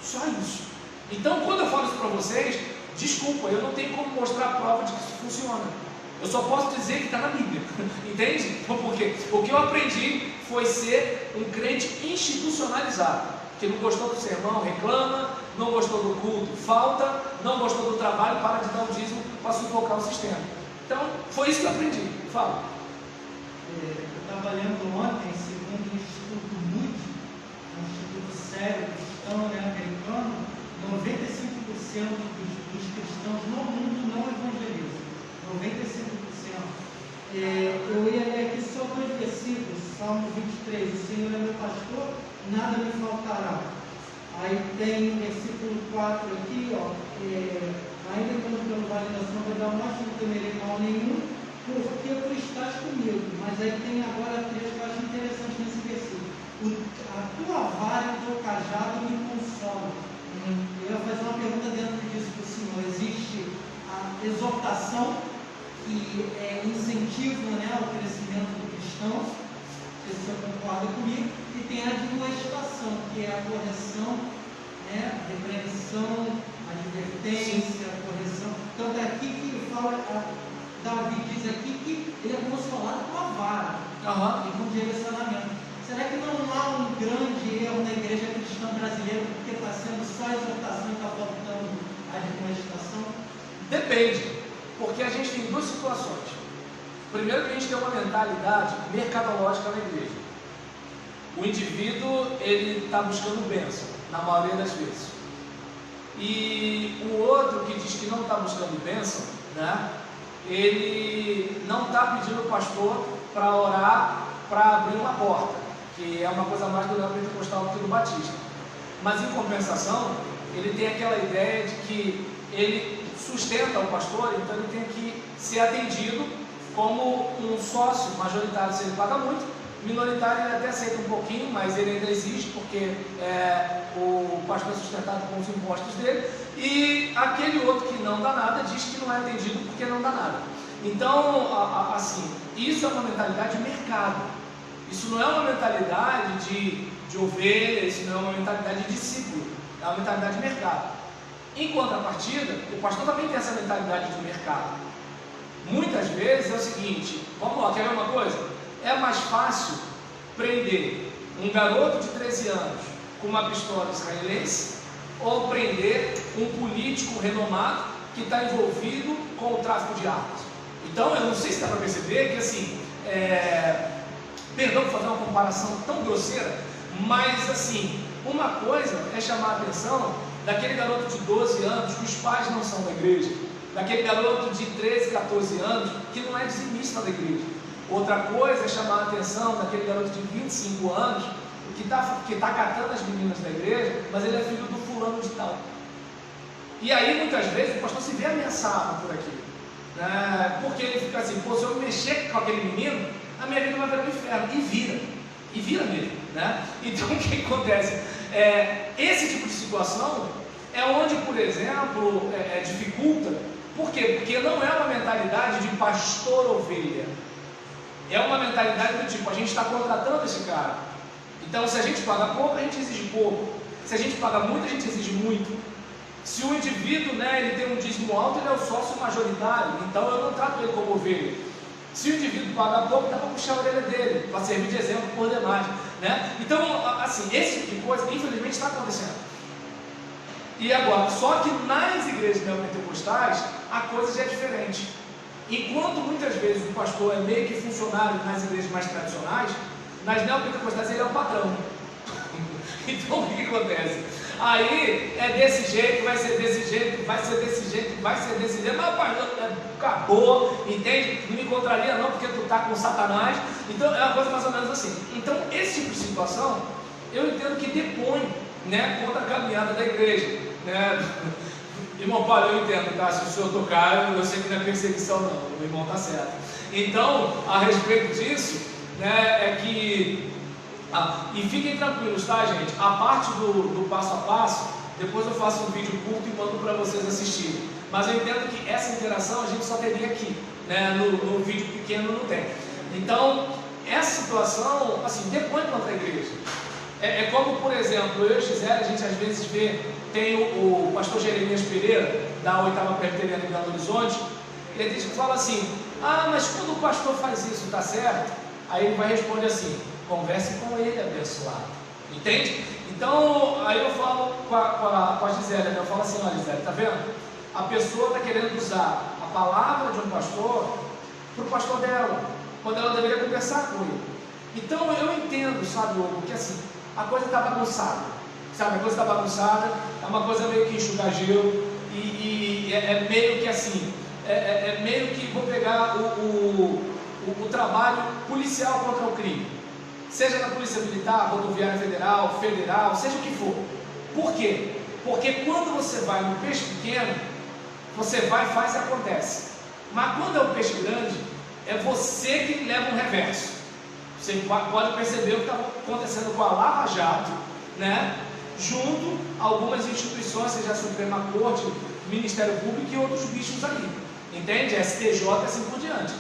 Speaker 1: só isso. Então quando eu falo isso para vocês, desculpa, eu não tenho como mostrar a prova de que isso funciona. Eu só posso dizer que está na Bíblia, entende? Porque o que eu aprendi foi ser um crente institucionalizado, que não gostou do sermão, reclama, não gostou do culto, falta, não gostou do trabalho, para de dar o dízimo para sufocar o sistema. Então, foi isso que eu aprendi. Fala.
Speaker 2: Eu estava lendo ontem, segundo o Instituto Moody, um instituto sério cristão, né, americano, 95% dos cristãos no mundo não evangelizam. 95%. Eu ia ler aqui só 2 versículos, Salmo 23, o Senhor é meu pastor, nada me faltará. Aí tem o versículo 4 aqui, ó, ainda que eu ande pelo vale da sombra da morte, não temerei mal nenhum, porque tu estás comigo. Mas aí tem agora 3 que eu acho interessante nesse versículo. A tua vara e o teu cajado me consolam. Eu ia fazer uma pergunta dentro disso para o senhor. Existe a exortação, que incentiva, né, o crescimento do cristão, se o senhor concorda comigo, e tem a admoestação, que é a correção, né, a repreensão, a advertência, a correção. Então é aqui que fala, Davi diz aqui que ele é consolado com a vara e com direcionamento. Será que não há um grande erro na igreja cristã brasileira, porque está sendo só a exortação e está faltando a admoestação? Depende. Porque a gente tem 2 situações. Primeiro, que a gente tem uma mentalidade mercadológica na igreja. O indivíduo, ele está buscando bênção, na maioria das vezes. E o outro que diz que não está buscando bênção, né,
Speaker 1: ele não está pedindo o pastor para orar, para abrir uma porta, que é uma coisa mais do neopentecostal do que do batista. Mas em compensação, ele tem aquela ideia de que ele sustenta o pastor, então ele tem que ser atendido como um sócio majoritário, se ele paga muito. Minoritário ele até aceita um pouquinho, mas ele ainda exige, porque o pastor é sustentado com os impostos dele, e aquele outro que não dá nada diz que não é atendido porque não dá nada. Então, assim, isso é uma mentalidade de mercado, isso não é uma mentalidade de ovelha, isso não é uma mentalidade de discípulo, é uma mentalidade de mercado. Em contrapartida, o pastor também tem essa mentalidade de mercado. Muitas vezes é o seguinte, vamos lá, quer ver uma coisa? É mais fácil prender um garoto de 13 anos com uma pistola israelense ou prender um político renomado que está envolvido com o tráfico de armas. Então, eu não sei se dá para perceber que, assim, perdão por fazer uma comparação tão grosseira, mas, assim, uma coisa é chamar a atenção daquele garoto de 12 anos que os pais não são da igreja, daquele garoto de 13, 14 anos que não é dizimista da igreja. Outra coisa é chamar a atenção daquele garoto de 25 anos que está catando as meninas da igreja, mas ele é filho do fulano de tal. E aí muitas vezes o pastor se vê ameaçado por aquilo, né? Porque ele fica assim, pô, se eu mexer com aquele menino, a minha vida vai virar um inferno, e vira mesmo, né? Então o que acontece? Esse tipo de situação é onde, por exemplo, dificulta. Por quê? Porque não é uma mentalidade de pastor-ovelha. É uma mentalidade do tipo, a gente está contratando esse cara. Então, se a gente paga pouco, a gente exige pouco. Se a gente paga muito, a gente exige muito. Se o indivíduo, ele tem um dízimo alto, ele é o sócio majoritário. Então, eu não trato ele como ovelha. Se o indivíduo paga pouco, dá para puxar a orelha dele, para servir de exemplo por demais, né? Então, assim, esse tipo de coisa, infelizmente, está acontecendo. E agora, só que nas igrejas neopentecostais, a coisa já é diferente. Enquanto muitas vezes o pastor é meio que funcionário nas igrejas mais tradicionais, nas neopentecostais ele é o patrão. Então o que acontece? Aí é desse jeito, vai ser desse jeito, vai ser desse jeito, vai ser desse jeito, mas pastor, acabou, entende? Não me encontraria não, porque tu está com Satanás. Então é uma coisa mais ou menos assim. Então esse tipo de situação, eu entendo que depõe, contra a caminhada da igreja, né? Irmão Paulo, eu entendo, tá? Se o senhor tocar, eu sei que não é perseguição não, o irmão está certo. Então, a respeito disso, é que, e fiquem tranquilos, tá, gente? A parte do passo a passo, depois eu faço um vídeo curto e mando para vocês assistirem. Mas eu entendo que essa interação a gente só teria aqui, no vídeo pequeno não tem. Então, essa situação, assim, depõe contra a igreja. É como, por exemplo, eu e Gisele, a gente às vezes vê, tem o pastor Jeremias Pereira, da 8ª Presbiteriana em Belo Horizonte, ele fala assim, mas quando o pastor faz isso, está certo? Aí ele vai responder assim, converse com ele, abençoado. Entende? Então, aí eu falo com a Gisele, eu falo assim, olha Gisele, tá vendo? A pessoa está querendo usar a palavra de um pastor para o pastor dela, quando ela deveria conversar com ele. Então, eu entendo, sabe, Hugo, que assim, a coisa está bagunçada, sabe, a coisa está bagunçada, é uma coisa meio que enxugar gelo, e é meio que assim, meio que vou pegar o trabalho policial contra o crime, seja na Polícia Militar, Rodoviária Federal, seja o que for. Por quê? Porque quando você vai no peixe pequeno, você vai, faz e acontece, mas quando é o peixe grande, é você que leva um reverso. Você pode perceber o que está acontecendo com a Lava Jato, junto a algumas instituições, seja a Suprema Corte, Ministério Público e outros bichos ali, entende? STJ e assim por diante.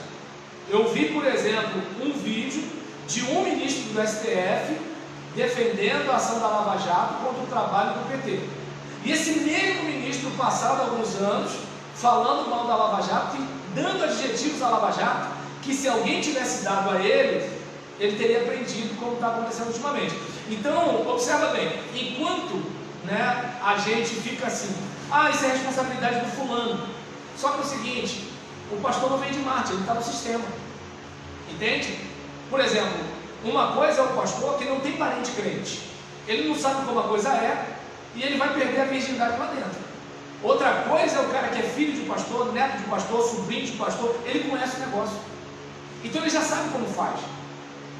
Speaker 1: Eu vi, por exemplo, um vídeo de um ministro do STF defendendo a ação da Lava Jato contra o trabalho do PT. E esse mesmo ministro, passado alguns anos, falando mal da Lava Jato e dando adjetivos à Lava Jato, que se alguém tivesse dado a ele teria aprendido, como está acontecendo ultimamente. Então, observa bem, enquanto a gente fica assim, isso é responsabilidade do fulano. Só que é o seguinte, o pastor não vem de Marte, ele está no sistema. Entende? Por exemplo, uma coisa é o pastor que não tem parente crente. Ele não sabe como a coisa é, e ele vai perder a virgindade lá dentro. Outra coisa é o cara que é filho de pastor, neto de pastor, sobrinho de pastor, ele conhece o negócio. Então ele já sabe como faz.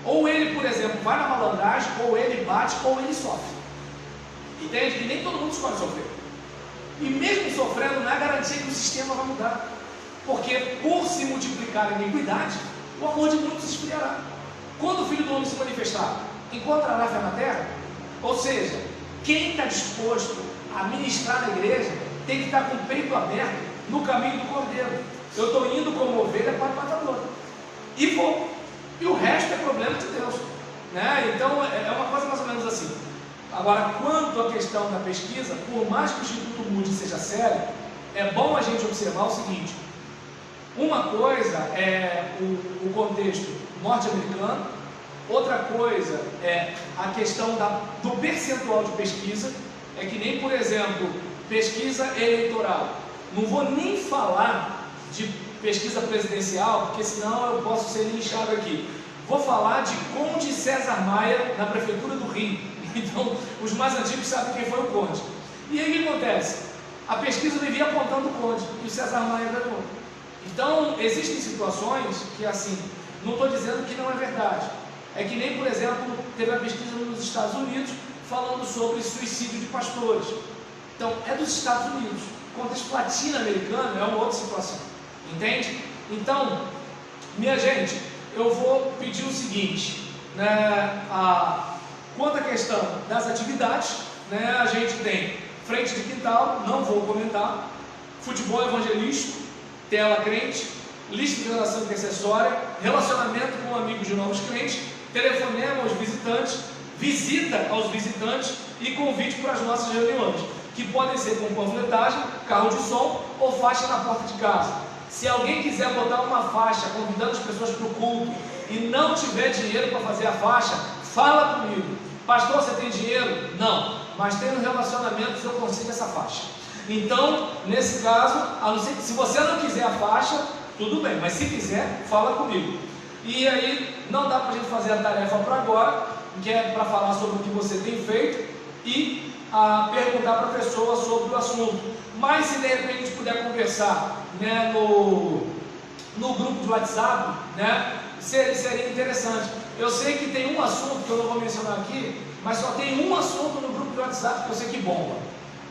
Speaker 1: Ou ele, por exemplo, vai na malandragem, ou ele bate, ou ele sofre. Entende? E nem todo mundo escolhe sofrer. E mesmo sofrendo, não é garantia que o sistema vai mudar. Porque por se multiplicar a iniquidade, o amor de muitos se esfriará. Quando o Filho do Homem se manifestar, encontrará fé na terra? Ou seja, quem está disposto a ministrar na igreja tem que estar com o peito aberto no caminho do Cordeiro. Eu estou indo como ovelha para o matador. E vou. E o resto é problema de Deus. Né? Então é uma coisa mais ou menos assim. Agora, quanto à questão da pesquisa, por mais que o Instituto Moody seja sério, é bom a gente observar o seguinte: uma coisa é o contexto norte-americano, outra coisa é a questão do percentual de pesquisa. É que nem, por exemplo, pesquisa eleitoral. Não vou nem falar de pesquisa presidencial, porque senão eu posso ser linchado aqui. Vou falar de Conde César Maia na prefeitura do Rio. Então, os mais antigos sabem quem foi o Conde. E aí o que acontece? A pesquisa vivia apontando o Conde e o César Maia ganhou. Então, existem situações que, assim, não estou dizendo que não é verdade. É que nem, por exemplo, teve a pesquisa nos Estados Unidos falando sobre suicídio de pastores. Então, é dos Estados Unidos. O contexto latino-americano é uma outra situação. Entende? Então, minha gente, eu vou pedir o seguinte, né, quanto à questão das atividades, né, a gente tem frente de quintal, não vou comentar, futebol evangelístico, tela crente, lista de oração intercessória, relacionamento com amigos de novos crentes, telefonema aos visitantes, visita aos visitantes e convite para as nossas reuniões, que podem ser com panfletagem, carro de som ou faixa na porta de casa. Se alguém quiser botar uma faixa convidando as pessoas para o culto e não tiver dinheiro para fazer a faixa, fala comigo. Pastor, você tem dinheiro? Não, mas tendo relacionamentos eu consigo essa faixa. Então, nesse caso, a não ser que se você não quiser a faixa, tudo bem, mas se quiser, fala comigo. E aí, não dá para a gente fazer a tarefa para agora, que é para falar sobre o que você tem feito e perguntar para a pessoa sobre o assunto. Mas se de repente a gente puder conversar, né, no grupo de WhatsApp, né, seria interessante. Eu sei que tem um assunto que eu não vou mencionar aqui, mas só tem um assunto no grupo de WhatsApp que eu sei que bomba.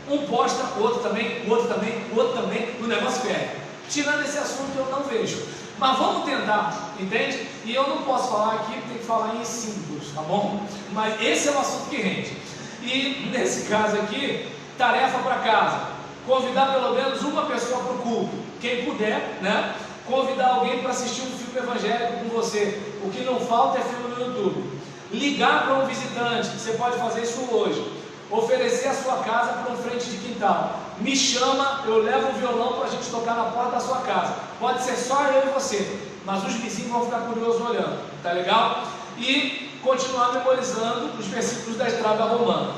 Speaker 1: Um posta, outro também, o negócio pega. Tirando esse assunto eu não vejo. Mas vamos tentar, entende? E eu não posso falar aqui, tem que falar em símbolos, tá bom? Mas esse é o assunto que rende. E nesse caso aqui, tarefa para casa: convidar pelo menos uma pessoa para o culto, quem puder, né? Convidar alguém para assistir um filme evangélico com você. O que não falta é filme no YouTube. Ligar para um visitante, você pode fazer isso hoje. Oferecer a sua casa para um frente de quintal. Me chama, eu levo um violão para a gente tocar na porta da sua casa. Pode ser só eu e você, mas os vizinhos vão ficar curiosos olhando, tá legal? E continuar memorizando os versículos da Estrada Romana.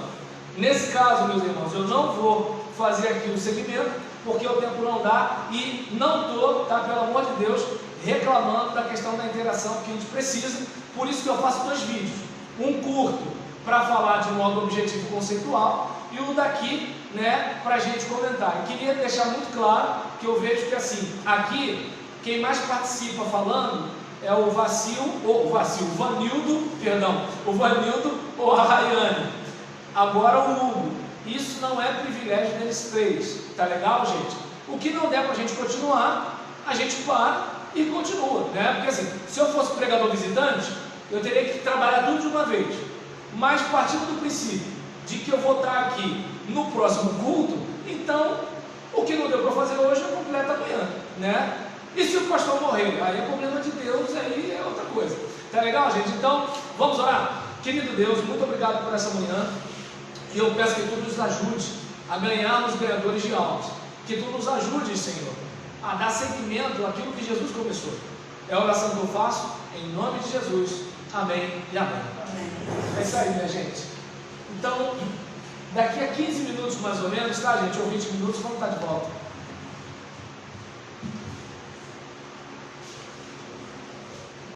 Speaker 1: Nesse caso, meus irmãos, eu não vou fazer aqui o segmento, porque o tempo não dá e não estou, tá, pelo amor de Deus, reclamando da questão da interação que a gente precisa. Por isso que eu faço 2 vídeos, um curto para falar de modo objetivo conceitual e o daqui, né, para a gente comentar. Eu queria deixar muito claro que eu vejo que assim, aqui quem mais participa falando é o Vanildo ou a Rayane. Agora o Hugo. Isso não é privilégio deles 3, tá legal, gente? O que não der para a gente continuar, a gente para e continua, né? Porque assim, se eu fosse pregador visitante, eu teria que trabalhar tudo de uma vez. Mas partindo do princípio de que eu vou estar aqui no próximo culto, então o que não deu para fazer hoje eu completo amanhã, né? E se o pastor morrer? Aí é problema de Deus, aí é outra coisa. Tá legal, gente? Então, vamos orar? Querido Deus, muito obrigado por essa manhã. E eu peço que Tu nos ajude a ganharmos ganhadores de almas. Que Tu nos ajude, Senhor, a dar seguimento àquilo que Jesus começou. É a oração que eu faço, em nome de Jesus. Amém e amém. É isso aí, minha gente. Então, daqui a 15 minutos mais ou menos, tá, gente? Ou 20 minutos, vamos estar de volta.